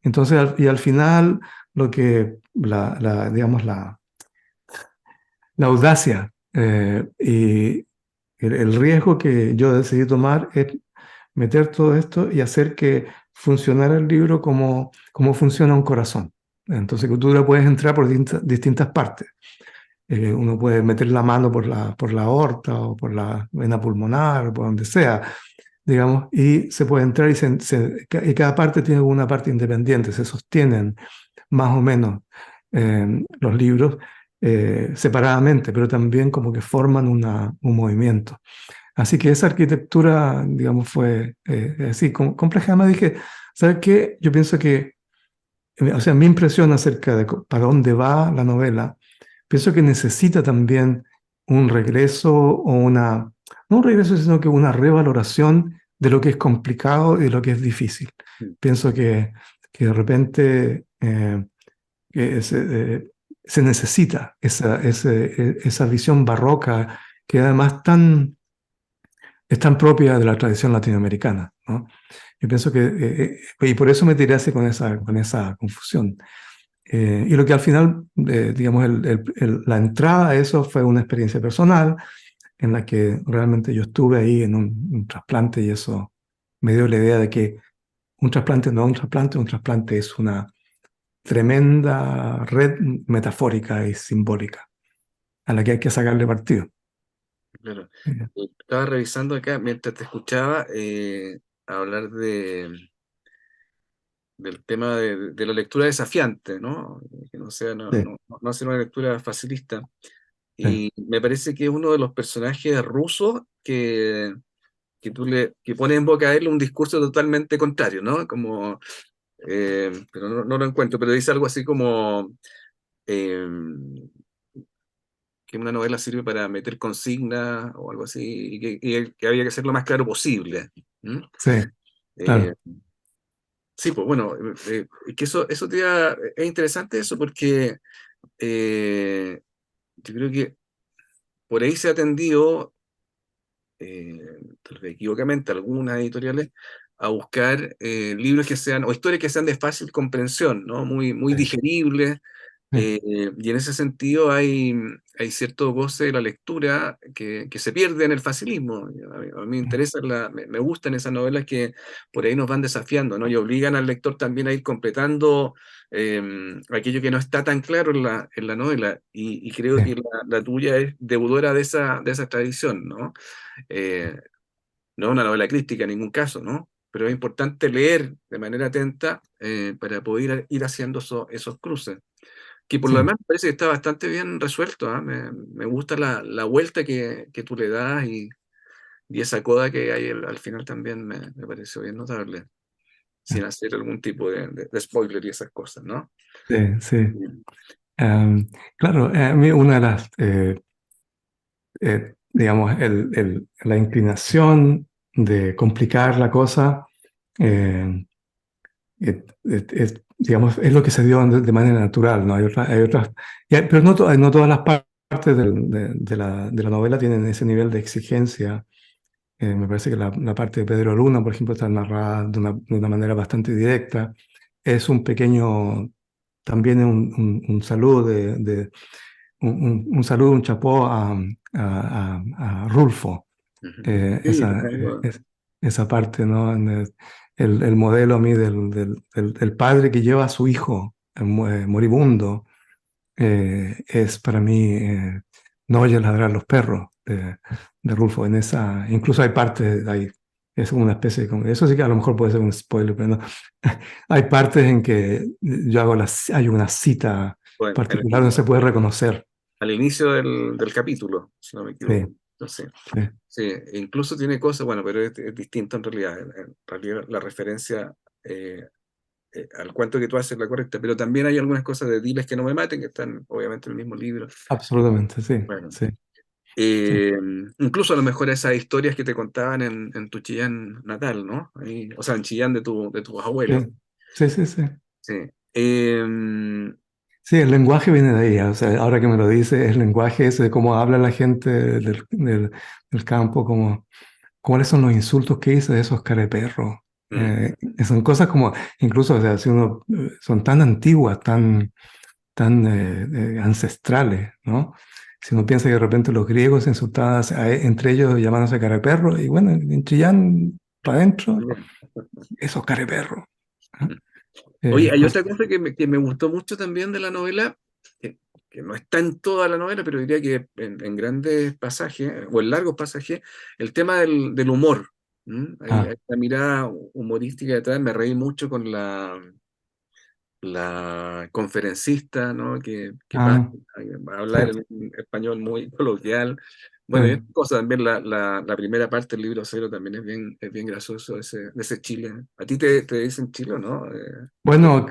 Entonces, y al final, digamos, la audacia y el riesgo que yo decidí tomar es meter todo esto y hacer que funcionara el libro como funciona un corazón. Entonces, que tú le puedes entrar por distintas partes. Uno puede meter la mano por la aorta o por la vena pulmonar o por donde sea, digamos, y se puede entrar y cada parte tiene una parte independiente, se sostienen más o menos los libros separadamente, pero también como que forman un movimiento. Así que esa arquitectura, digamos, fue así, compleja. Además dije, ¿sabes qué? Yo pienso que, o sea, mi impresión acerca de para dónde va la novela, pienso que necesita también un regreso o no un regreso, sino que una revaloración de lo que es complicado y de lo que es difícil. Pienso que de repente que se necesita esa visión barroca que además es tan propia de la tradición latinoamericana, ¿no? Yo pienso que, y por eso me tiré así con esa confusión. Y lo que al final, digamos, la entrada a eso fue una experiencia personal en la que realmente yo estuve ahí en un trasplante y eso me dio la idea de que un trasplante no es un trasplante es una tremenda red metafórica y simbólica a la que hay que sacarle partido. Claro. Estaba revisando acá mientras te escuchaba hablar del tema de la lectura desafiante, ¿no? Que no sea, Sí, no hacer una lectura facilista. sí, Y me parece que es uno de los personajes rusos que pone en boca a él un discurso totalmente contrario, ¿no? Como, pero no lo encuentro, pero dice algo así como eh, que una novela sirve para meter consignas o algo así, y que había que ser lo más claro posible. ¿Mm? sí, Eh, claro. sí, pues bueno, que eso es interesante eso porque yo creo que por ahí se ha tendido, tal vez equivocamente, algunas editoriales, a buscar libros que sean, o historias que sean de fácil comprensión, ¿no? Muy Sí, digeribles. sí, Y en ese sentido hay cierto goce de la lectura que se pierde en el facilismo. A mí me interesa, me gustan esas novelas que por ahí nos van desafiando, ¿no? Y obligan al lector también a ir completando aquello que no está tan claro en la novela. Y creo sí, que la tuya es deudora de esa tradición, ¿no? Eh, no es una novela crítica en ningún caso, ¿no? Pero es importante leer de manera atenta para poder ir haciendo esos cruces. Que por lo sí. demás me parece que está bastante bien resuelto, ¿ah? Me gusta la vuelta que tú le das y esa coda que hay al final también me pareció bien notable, sin hacer algún tipo de spoiler y esas cosas, ¿no? Sí, sí. Claro, a mí una de las, digamos, la inclinación de complicar la cosa, eh, digamos, es lo que se dio de manera natural, ¿no? Hay otras, pero no todas las partes de la novela tienen ese nivel de exigencia. Me parece que la parte de Pedro Luna, por ejemplo, está narrada de una manera bastante directa. Es un pequeño, también un saludo un saludo, un chapó a Rulfo. Ujú. Eh, Sí, esa, esa parte, ¿no? El modelo a mí del padre que lleva a su hijo moribundo es para mí No oyes ladrar los perros de Rulfo. Incluso hay partes, es una especie de, eso sí que a lo mejor puede ser un spoiler, pero no. Hay partes en que hay una cita bueno, particular donde se puede reconocer. al inicio del capítulo, si no me Sí, equivoco. Entonces, sí, sí, e incluso tiene cosas, bueno, pero es distinto en realidad. En realidad la referencia al cuento que tú haces es la correcta, pero también hay algunas cosas de Diles que no me maten, que están obviamente en el mismo libro. absolutamente, sí, Bueno, sí, sí, eh, incluso a lo mejor esas historias que te contaban en tu Chillán natal, ¿no? Ahí, o sea, en Chillán de tus abuelos. sí, sí, sí, sí. Sí. Eh, Sí, el lenguaje viene de ahí, o sea, ahora que me lo dice, es el lenguaje ese de cómo habla la gente del campo, cuáles son los insultos que dice de esos careperros. mm, Son cosas como, incluso, o sea, si uno, son tan antiguas, tan ancestrales, ¿no? Si uno piensa que de repente los griegos se insultaban entre ellos llamándose careperro, y bueno, en Chillán para adentro, Bien. esos careperros. ¿Ah? Oye, hay José- otra cosa que me gustó mucho también de la novela, que no está en toda la novela, pero diría que en grandes pasajes, o en largos pasajes, el tema del humor. ¿M? Hay ah, una mirada humorística detrás. Me reí mucho con la conferencista, ¿no? Que pasa ah, a sí, hablar en un español muy coloquial. sí. Bueno, y esta cosa también, la primera parte del libro cero también es bien gracioso ese Chile. ¿A ti te dicen Chile, o no? Bueno,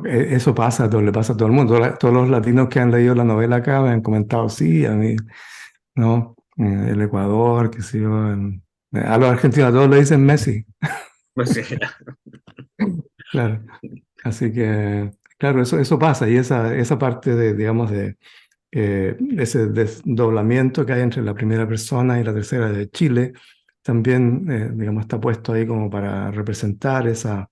eso pasa, le pasa a todo el mundo. Todos los latinos que han leído la novela acá me han comentado, sí, a mí, ¿no? El Ecuador, qué sé yo. A los argentinos a todos le dicen Messi, No sé. claro. Así que, claro, eso pasa. Y esa parte de, digamos, de ese desdoblamiento que hay entre la primera persona y la tercera de Chile, también, digamos, está puesto ahí como para representar esa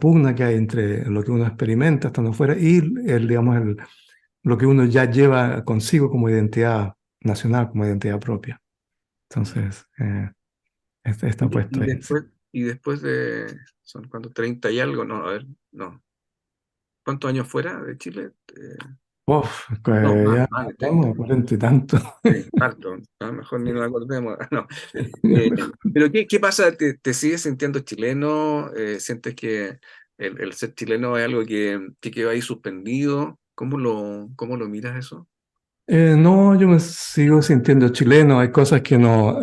pugna que hay entre lo que uno experimenta estando fuera y digamos, lo que uno ya lleva consigo como identidad nacional, como identidad propia. Entonces, está Y, puesto y ahí. Sí. después, y después son cuántos, 30 y algo, no, a ver, no. ¿Cuántos años fuera de Chile? Uf, No, más, ya más de estamos 30. a 40 y tanto. Sí, harto. A lo mejor ni nos acordemos. No. Eh, pero ¿qué pasa? ¿Te sigues sintiendo chileno? ¿Sientes que el ser chileno es algo que quedó ahí suspendido? ¿Cómo lo miras eso? No, yo me sigo sintiendo chileno. Hay cosas que no,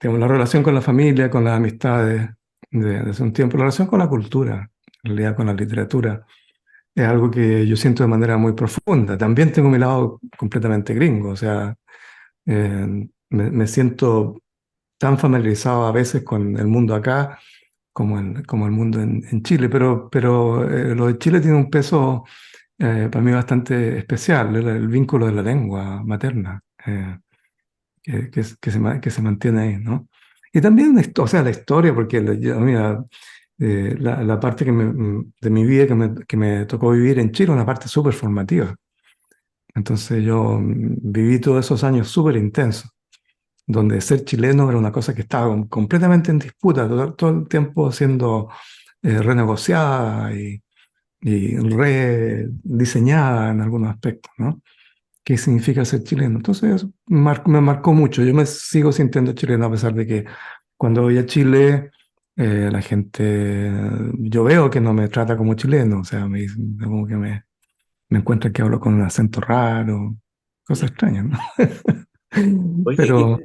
digamos, la relación con la familia, con las amistades de hace un tiempo, la relación con la cultura, en realidad con la literatura, es algo que yo siento de manera muy profunda. También tengo mi lado completamente gringo, o sea, me siento tan familiarizado a veces con el mundo acá como el mundo en Chile, pero lo de Chile tiene un peso para mí bastante especial, el vínculo de la lengua materna, que se mantiene ahí, ¿no? Y también, o sea, la historia, porque mira, la parte de mi vida que me tocó vivir en Chile, una parte súper formativa. Entonces yo viví todos esos años súper intensos, donde ser chileno era una cosa que estaba completamente en disputa, todo el tiempo siendo renegociada y rediseñada en algunos aspectos, ¿no? ¿Qué significa ser chileno? Entonces me marcó mucho. Yo me sigo sintiendo chileno a pesar de que cuando voy a Chile, la gente, yo veo que no me trata como chileno, o sea, como que me encuentran que hablo con un acento raro, cosas extrañas, ¿no? Oye, Pero,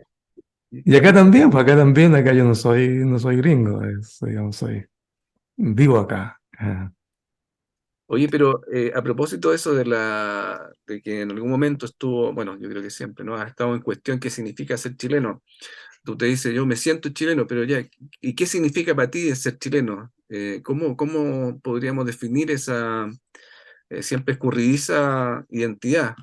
y acá también, pues acá yo no soy gringo, digamos, vivo acá. pero a propósito de eso de que en algún momento estuvo, bueno, yo creo que siempre, ¿no? Ha estado en cuestión qué significa ser chileno. Tú te dices, yo me siento chileno, pero ya, ¿y qué significa para ti ser chileno? ¿Cómo podríamos definir esa siempre escurridiza identidad?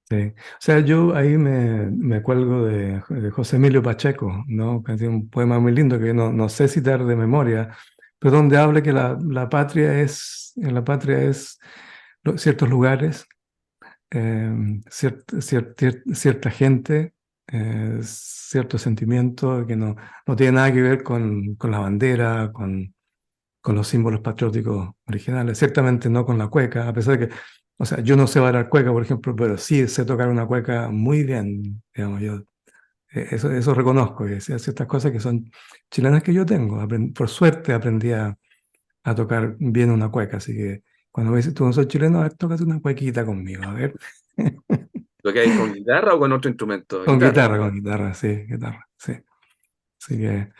Sí. O sea, yo ahí me cuelgo de José Emilio Pacheco, ¿no? Que tiene un poema muy lindo que no sé citar de memoria, pero donde habla que la patria es ciertos lugares, cierta gente, ciertos sentimientos que no tiene nada que ver con la bandera, con los símbolos patrióticos originales, ciertamente no con la cueca, a pesar de que, o sea, yo no sé bailar cueca, por ejemplo, pero sí sé tocar una cueca muy bien, digamos, eso reconozco, que hay ciertas cosas que son chilenas que yo tengo, por suerte aprendí a tocar bien una cueca, así que cuando me dices, tú no sos chileno, a ver, tócate una cuequita conmigo, a ver, ¿Lo que hay con guitarra o con otro instrumento? Guitarra. con guitarra, sí, guitarra, sí, así que...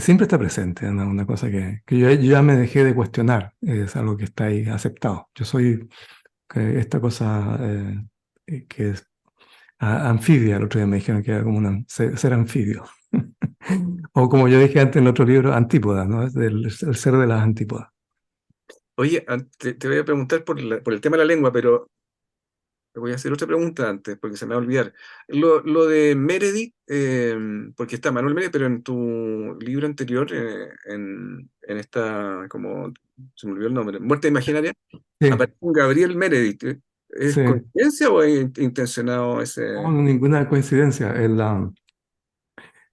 siempre está presente, ¿no? Una cosa que yo ya me dejé de cuestionar, es algo que está ahí aceptado. Yo soy esta cosa que es anfibia, el otro día me dijeron que era como ser anfibio. O como yo dije antes en el otro libro, antípoda, ¿no? Es el ser de las antípodas. Oye, te voy a preguntar por el tema de la lengua, pero te voy a hacer otra pregunta antes, porque se me va a olvidar. Lo de Meredith, porque está Manuel Meredith, pero en tu libro anterior, en esta, como, se me olvidó el nombre, Muerte Imaginaria, Sí, aparece un Gabriel Meredith. ¿Es sí. coincidencia o es intencionado No, ese? ninguna coincidencia.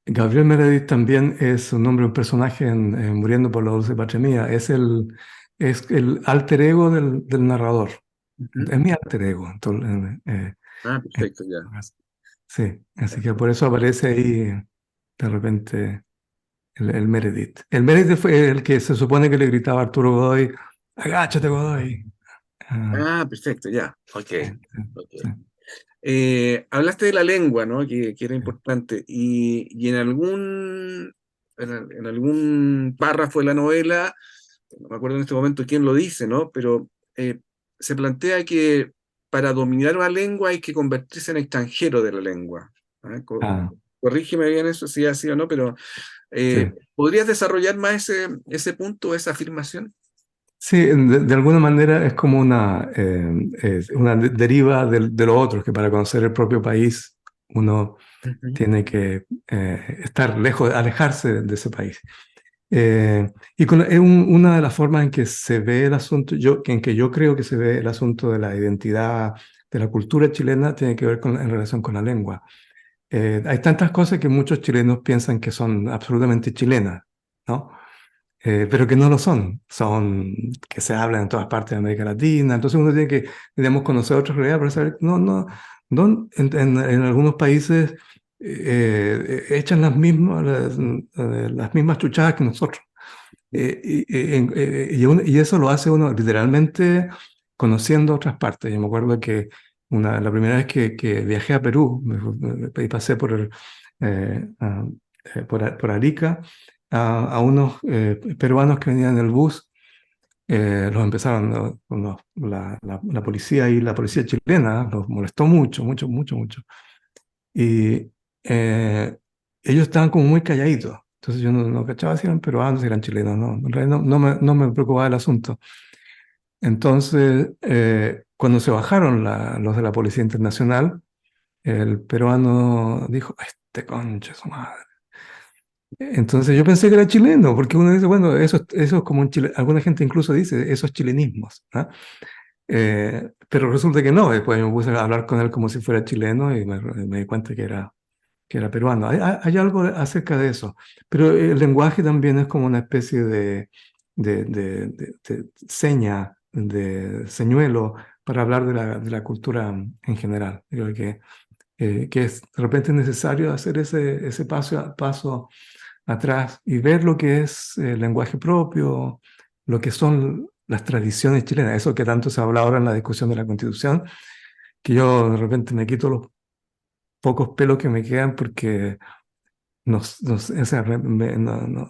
Gabriel Meredith también es un nombre, un personaje en Muriendo por la Dulce Patria Mía. Es el alter ego del narrador. Ujú. Es mi alter ego. Entonces, Ah, eh, perfecto, ya. sí, así que por eso aparece ahí de repente el Meredith. El Meredith fue el que se supone que le gritaba a Arturo Godoy: agáchate, Godoy. Ah, Ah, perfecto, ya. Ok. sí, Ok. sí, Hablaste de la lengua, ¿no? Que era sí. importante. Y en algún párrafo de la novela, no me acuerdo en este momento quién lo dice, ¿no? Pero eh, se plantea que para dominar una lengua hay que convertirse en extranjero de la lengua. ¿Ah? Ah, Corrígeme bien eso, si es así o no, pero sí. ¿podrías desarrollar más ese punto, esa afirmación? Sí, de alguna manera es como una deriva de lo otro, que para conocer el propio país uno Ujú, tiene que estar lejos, alejarse de ese país. Es una de las formas en que se ve el asunto, en que yo creo que se ve el asunto de la identidad, de la cultura chilena, tiene que ver en relación con la lengua. Hay tantas cosas que muchos chilenos piensan que son absolutamente chilenas, ¿no? Pero que no lo son que se hablan en todas partes de América Latina. Entonces uno tiene que, digamos, conocer otras realidades para saber, en algunos países echan las mismas chuchadas que nosotros. Y eso lo hace uno literalmente conociendo otras partes. Yo me acuerdo que la primera vez que viajé a Perú, y pasé eh, ah, por Arica, a unos peruanos que venían en el bus, los empezaron, la policía y la policía chilena los molestó mucho, mucho, mucho, mucho. Y ellos estaban como muy calladitos. Entonces yo no cachaba si eran peruanos, si eran chilenos, no, en realidad no me preocupaba el asunto. Entonces, cuando se bajaron los de la Policía Internacional, el peruano dijo: este concha su madre. Entonces yo pensé que era chileno, porque uno dice, bueno, eso es como alguna gente incluso dice, esos chilenismos, ¿no? Pero resulta que no. Después me puse a hablar con él como si fuera chileno y me di cuenta que era peruano. Hay algo acerca de eso, pero el lenguaje también es como una especie de seña, de señuelo para hablar de la cultura en general. Creo que es de repente necesario hacer ese paso atrás y ver lo que es el lenguaje propio, lo que son las tradiciones chilenas, eso que tanto se habla ahora en la discusión de la Constitución, que yo de repente me quito los pocos pelos que me quedan porque o sea,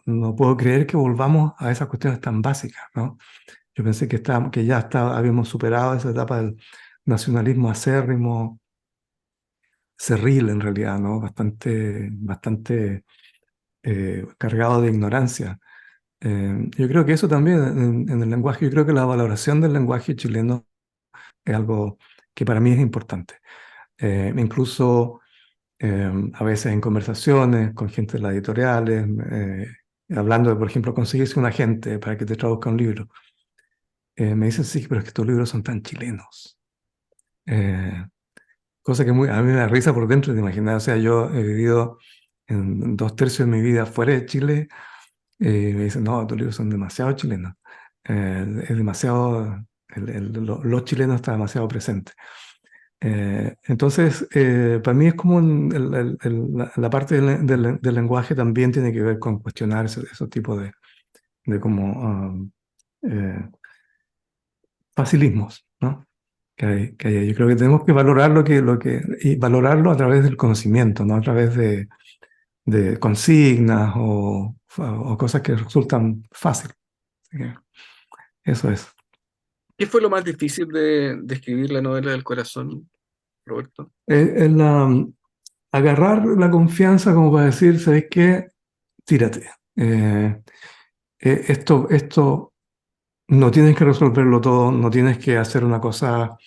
no puedo creer que volvamos a esas cuestiones tan básicas, ¿no? Yo pensé que ya habíamos superado esa etapa del nacionalismo acérrimo, cerril en realidad, ¿no? Bastante cargado de ignorancia. Yo creo que eso también en el lenguaje, yo creo que la valoración del lenguaje chileno es algo que para mí es importante. Incluso a veces en conversaciones con gente de las editoriales, hablando de, por ejemplo, conseguirse un agente para que te traduzca un libro, me dicen: sí, pero es que tus libros son tan chilenos. Eh, Cosa que a mí me da risa por dentro de imaginar. O sea, yo he vivido en 2/3 de mi vida fuera de Chile. Me dicen: no, tus libros son demasiado chilenos. Es demasiado, lo chileno está demasiado presente. Entonces, para mí es como la parte del lenguaje también tiene que ver con cuestionar esos tipos de como facilismos, ¿no? Que yo creo que tenemos que valorar y valorarlo a través del conocimiento, no a través de consignas o cosas que resultan fáciles. Así que eso es. ¿Qué fue lo más difícil de escribir la novela del corazón, Roberto? Es agarrar la confianza como para decir: ¿sabes qué? Tírate. Esto no tienes que resolverlo todo, no tienes que hacer una cosa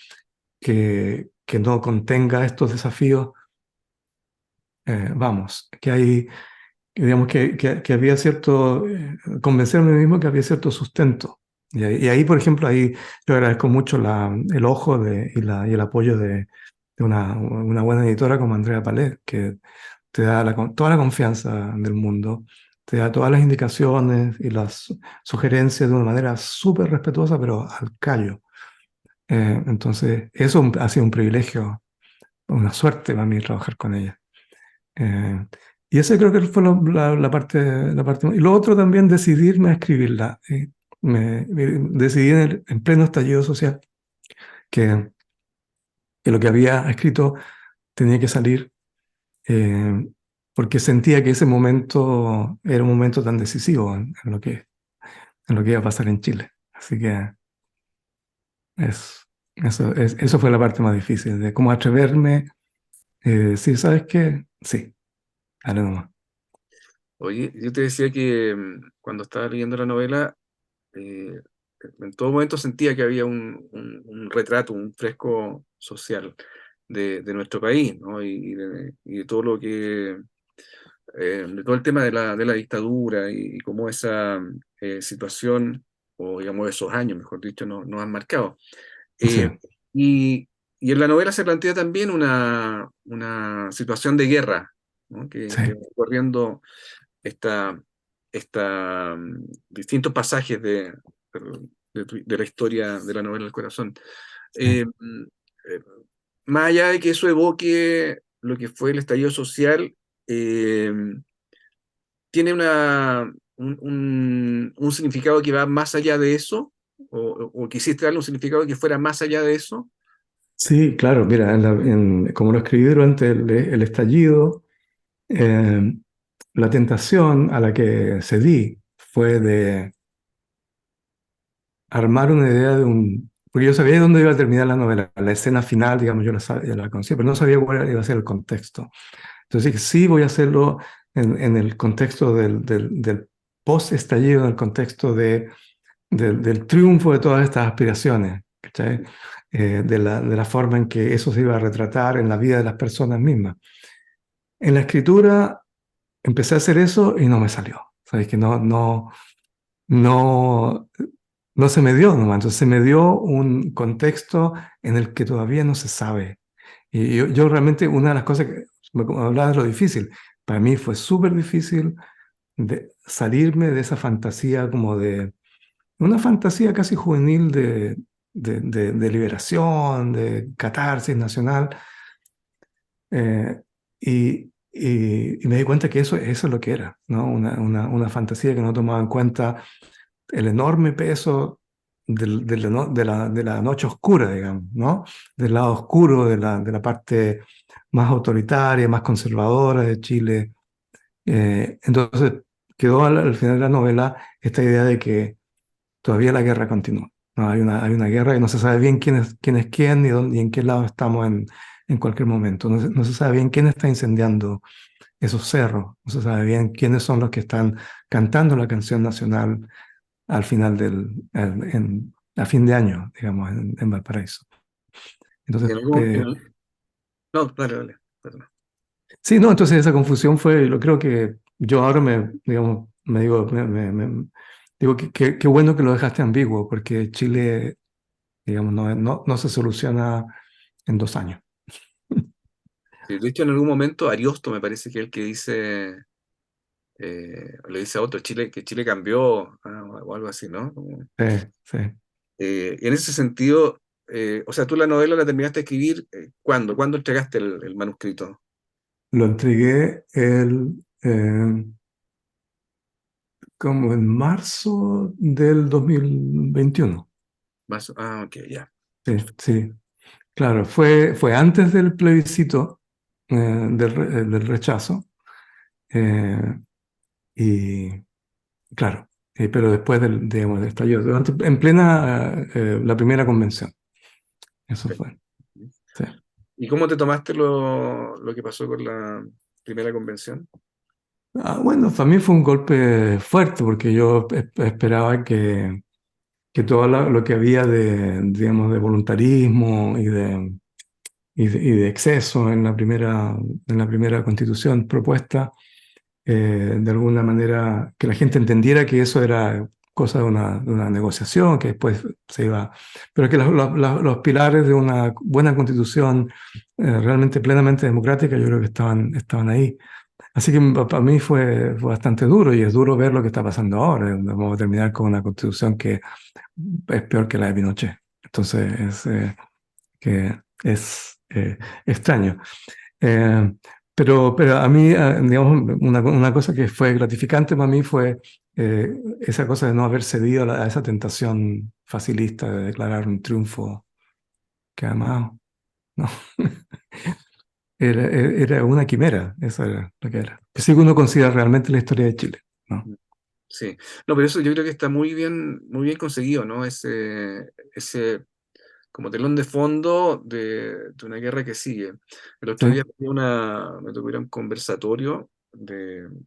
que no contenga estos desafíos. Vamos, digamos que había convencerme mismo que había cierto sustento Y ahí, por ejemplo, ahí yo agradezco mucho el ojo y el apoyo de una buena editora como Andrea Palet, que te da toda la confianza del mundo, te da todas las indicaciones y las sugerencias de una manera súper respetuosa, pero al callo. Entonces, eso ha sido un privilegio, una suerte para mí trabajar con ella. Eh, y ese creo que fue la parte. Y lo otro también, decidirme a escribirla. Me decidí en pleno estallido social que, que lo que había escrito tenía que salir, eh, porque sentía que ese momento era un momento tan decisivo en lo que iba a pasar en Chile. Así que eso fue la parte más difícil, de cómo atreverme, decir, ¿sabes qué? Sí, dale nomás. Oye, yo te decía que cuando estaba leyendo la novela, eh, en todo momento sentía que había un retrato, un fresco social de nuestro país, ¿no? Y de todo lo que, de todo el tema de la dictadura y cómo esa situación, o digamos esos años, mejor dicho, nos han marcado. Sí, Eh, y en la novela se plantea también una situación de guerra, ¿no? Que sí, va ocurriendo esta, distintos pasajes de la historia de la novela del corazón. sí. Eh, eh, Más allá de que eso evoque lo que fue el estallido social, eh, tiene un significado que va más allá de eso, o quisiste darle un significado que fuera más allá de eso. Sí, claro, mira, como lo escribí durante el estallido, eh, la tentación a la que cedí fue de armar una idea porque yo sabía dónde iba a terminar la novela, la escena final, digamos, ya la conocía, pero no sabía cuál iba a ser el contexto. Entonces dije, sí, voy a hacerlo en el contexto del post-estallido, en el contexto del triunfo de todas estas aspiraciones, ¿cachai? De la forma en que eso se iba a retratar en la vida de las personas mismas. En la escritura empecé a hacer eso y no me salió. Sabes que no, no se me dio nomás. Entonces se me dio un contexto en el que todavía no se sabe. Y yo realmente, una de las cosas que me hablaba de lo difícil, para mí fue súper difícil de salirme de esa fantasía, como de una fantasía casi juvenil de liberación, de catarsis nacional. eh, y me di cuenta que eso es lo que era, ¿no? Una fantasía que no tomaba en cuenta el enorme peso de la noche oscura, digamos, ¿no? Del lado oscuro, de la parte más autoritaria, más conservadora de Chile. Entonces quedó al final de la novela esta idea de que todavía la guerra continúa, ¿no? Hay una guerra y no se sabe bien quién es quién y en qué lado estamos en cualquier momento. No se sabe bien quién está incendiando esos cerros, no se sabe bien quiénes son los que están cantando la canción nacional al final a fin de año, digamos, en Valparaíso. Y Entonces, no, dale, dale, perdón. sí, no, entonces esa confusión fue, lo creo que yo ahora digamos, me digo, digo que qué bueno que lo dejaste ambiguo, porque Chile, digamos, no se soluciona en 2 años. Sí, de hecho, en algún momento Ariosto me parece que es el que dice, le dice a otro, que Chile cambió, o algo así, ¿no? Sí, sí. Y en ese sentido, o sea, tú la novela la terminaste de escribir, ¿cuándo? ¿Cuándo entregaste el manuscrito? Lo entregué como en marzo del 2021. Ok, ya. Sí, sí. Claro, fue antes del plebiscito, del rechazo, eh, y claro, pero después digamos, del estallido, en plena la primera convención, eso fue. Sí. ¿Y cómo te tomaste lo que pasó con la primera convención? Bueno, para mí fue un golpe fuerte porque yo esperaba que todo lo que había digamos, de voluntarismo y de exceso en la primera constitución propuesta, de alguna manera que la gente entendiera que eso era cosa de una negociación que después se iba... Pero que los pilares de una buena constitución realmente plenamente democrática, yo creo que estaban ahí. Así que para mí fue bastante duro, y es duro ver lo que está pasando ahora. Vamos a terminar con una constitución que es peor que la de Pinochet. Entonces es extraño. Eh, pero a mí, digamos, una cosa que fue gratificante para mí fue esa cosa de no haber cedido a esa tentación facilista de declarar un triunfo que además no, era una quimera, eso era lo que era. Si uno considera realmente la historia de Chile, ¿no? Sí, no, pero eso yo creo que está muy bien conseguido, ¿no? Ese como telón de fondo de una guerra que sigue. El otro Sí. día me tocó ir a un conversatorio en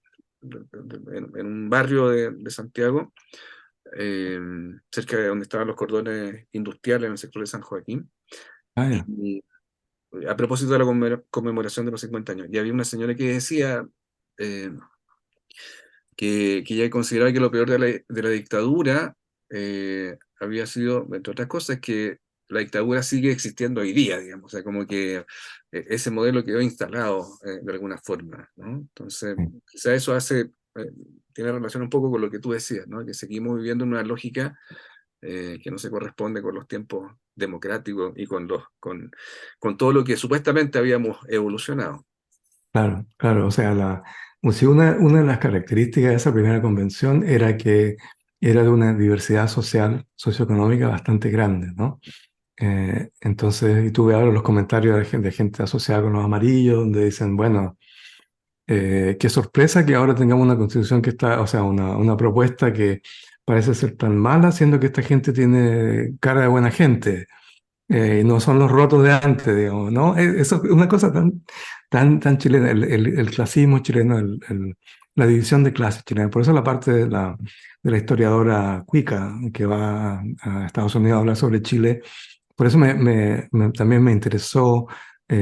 un barrio de Santiago, eh, cerca de donde estaban los cordones industriales en el sector de San Joaquín, Ah, ya. y a propósito de la conmemoración de los 50 años. Y había una señora que decía eh, que ella consideraba que lo peor de la dictadura había sido, entre otras cosas, que la dictadura sigue existiendo hoy día, digamos, o sea, como que ese modelo quedó instalado de alguna forma, ¿no? Entonces, Sí. quizá eso tiene relación un poco con lo que tú decías, ¿no? Que seguimos viviendo en una lógica que no se corresponde con los tiempos democráticos y con todo lo que supuestamente habíamos evolucionado. Claro, claro. O sea, si una de las características de esa primera convención era que era de una diversidad social, socioeconómica bastante grande, ¿no? Entonces, y tuve ahora los comentarios de gente asociada con los amarillos, donde dicen, bueno, qué sorpresa que ahora tengamos una constitución que está, o sea, una propuesta que parece ser tan mala, siendo que esta gente tiene cara de buena gente. No son los rotos de antes, digamos, ¿no? Eso es una cosa tan chilena, el clasismo chileno, la división de clases chilena. Por eso la parte de la historiadora Cuica, que va a Estados Unidos a hablar sobre Chile, por eso también me interesó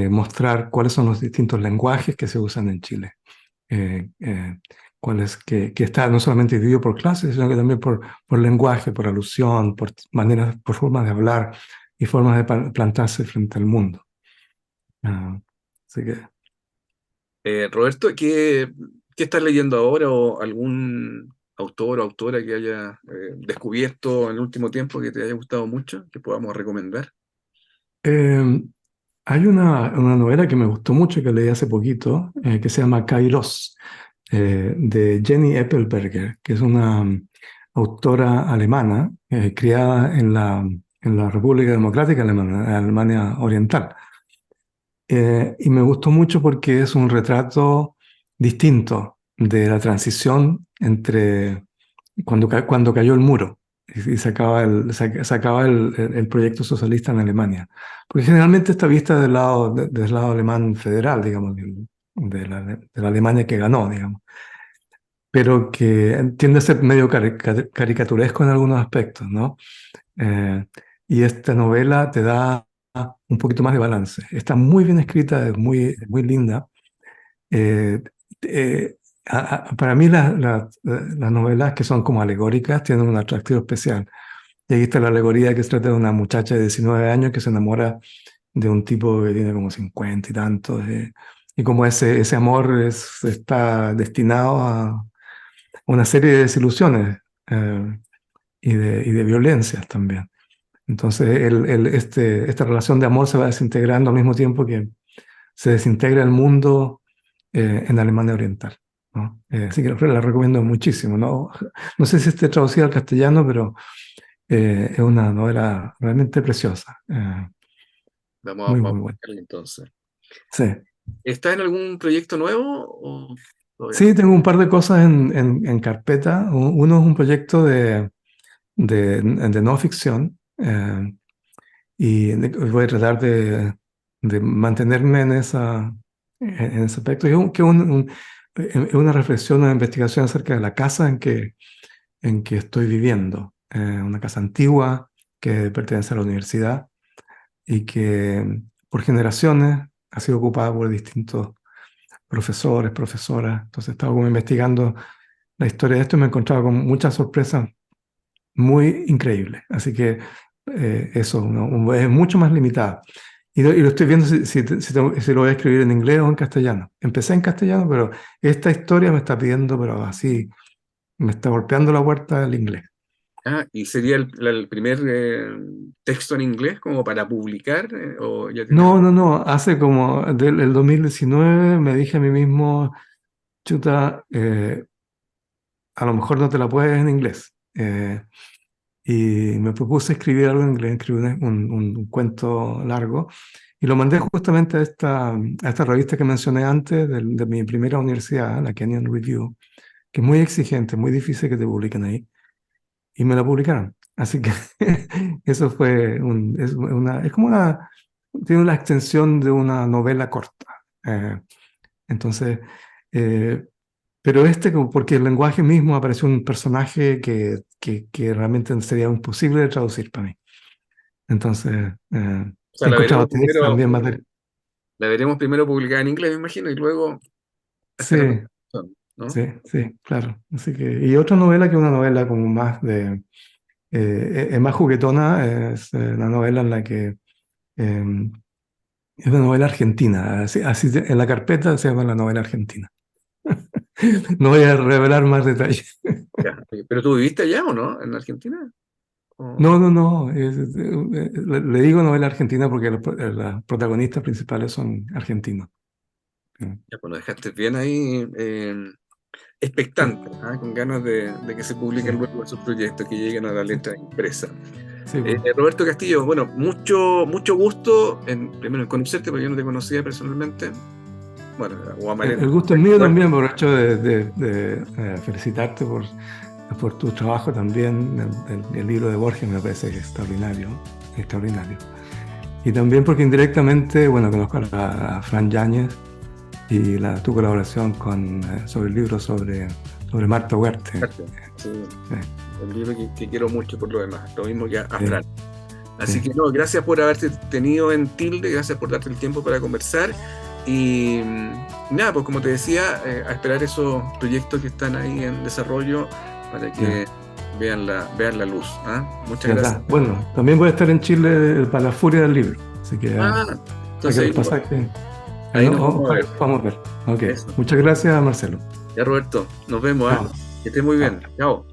mostrar cuáles son los distintos lenguajes que se usan en Chile. Eh, eh, que está no solamente dividido por clases, sino que también por lenguaje, por alusión, por maneras, por formas de hablar y formas de plantarse frente al mundo. Ah, así que, Roberto, ¿qué estás leyendo ahora o algún autor o autora que haya descubierto en el último tiempo que te haya gustado mucho, que podamos recomendar? eh, hay una novela que me gustó mucho, que leí hace poquito, que se llama Kairos, de Jenny Epelberger, que es una autora alemana criada en la República Democrática Alemana, en Alemania Oriental. Y me gustó mucho porque es un retrato distinto de la transición entre cuando cayó el muro y se acaba el proyecto socialista en Alemania. Porque generalmente está vista del lado alemán federal, digamos, de la Alemania que ganó, digamos, pero que tiende a ser medio caricaturesco en algunos aspectos, ¿no? Eh, y esta novela te da un poquito más de balance. Está muy bien escrita, es muy linda. Eh, eh, para mí las novelas que son como alegóricas tienen un atractivo especial. Y aquí está la alegoría que se trata de una muchacha de 19 años que se enamora de un tipo que tiene como 50 y tantos. Y como ese amor está destinado a una serie de desilusiones y de violencias también. Entonces, esta relación de amor se va desintegrando al mismo tiempo que se desintegra el mundo en Alemania Oriental, ¿no? Así que la recomiendo muchísimo, ¿no? No sé si esté traducida al castellano, pero es una novela realmente preciosa. Muy, Vamos muy a buena. buscarla entonces. Sí. ¿Está en algún proyecto nuevo o todavía Sí, no? tengo un par de cosas en carpeta. Uno es un proyecto de no ficción. Voy a tratar de mantenerme en ese aspecto. Es una reflexión, una investigación acerca de la casa en que estoy viviendo. Una casa antigua que pertenece a la universidad y que por generaciones ha sido ocupada por distintos profesores, profesoras. Entonces estaba como investigando la historia de esto y me he encontrado con muchas sorpresas muy increíble. Así que eso es mucho más limitado. Y lo estoy viendo si lo voy a escribir en inglés o en castellano. Empecé en castellano, pero esta historia me está pidiendo, pero así, me está golpeando la puerta del inglés. ¿Y sería el primer texto en inglés como para publicar? ¿O ya tienes? No. Hace como el 2019 me dije a mí mismo, chuta, a lo mejor no te la puedes en inglés. Y me propuse escribir algo en inglés, escribí un cuento largo y lo mandé justamente a esta revista que mencioné antes de mi primera universidad, la Kenyon Review, que es muy exigente, muy difícil que te publiquen ahí, y me la publicaron. Así que eso fue es como tiene la extensión de una novela corta. Entonces, pero porque el lenguaje mismo apareció un personaje que realmente sería imposible de traducir para mí. Entonces, O he sea, encontrado también material. la veremos primero publicada en inglés, me imagino, y luego hacer una Sí, traducción, ¿no? sí, claro. Así que, y otra novela que es una novela como más es más juguetona, es la novela en la que es una novela argentina. En la carpeta se llama la novela argentina. No voy a revelar más detalles. Ya. ¿Pero tú viviste allá o no? ¿En Argentina? No. Le digo novela argentina porque los protagonistas principales son argentinos. Ya, pues lo dejaste bien ahí expectante, con ganas de que se publiquen luego esos proyectos, que lleguen a la letra impresa. Sí, bueno. Roberto Castillo, bueno, mucho gusto primero en conocerte, porque yo no te conocía personalmente. Bueno, o a Mariana. El gusto es mío también por el hecho de felicitarte por tu trabajo también. El libro de Borges me parece que es extraordinario. Y también porque indirectamente, bueno, conozco a Fran Yáñez y tu colaboración sobre el libro sobre Marta Huerte. Sí. El libro que quiero mucho por lo demás, lo mismo que a Fran. Así que no, gracias por haberte tenido en Tilde, gracias por darte el tiempo para conversar. Y nada, pues como te decía, a esperar esos proyectos que están ahí en desarrollo para que vean la luz. Muchas gracias. Bueno, también voy a estar en Chile para la furia del libro. Así que entonces, ahí nos vamos a ver. Okay. Muchas gracias, Marcelo. Ya, Roberto, nos vemos. Que estés muy bien. Chao.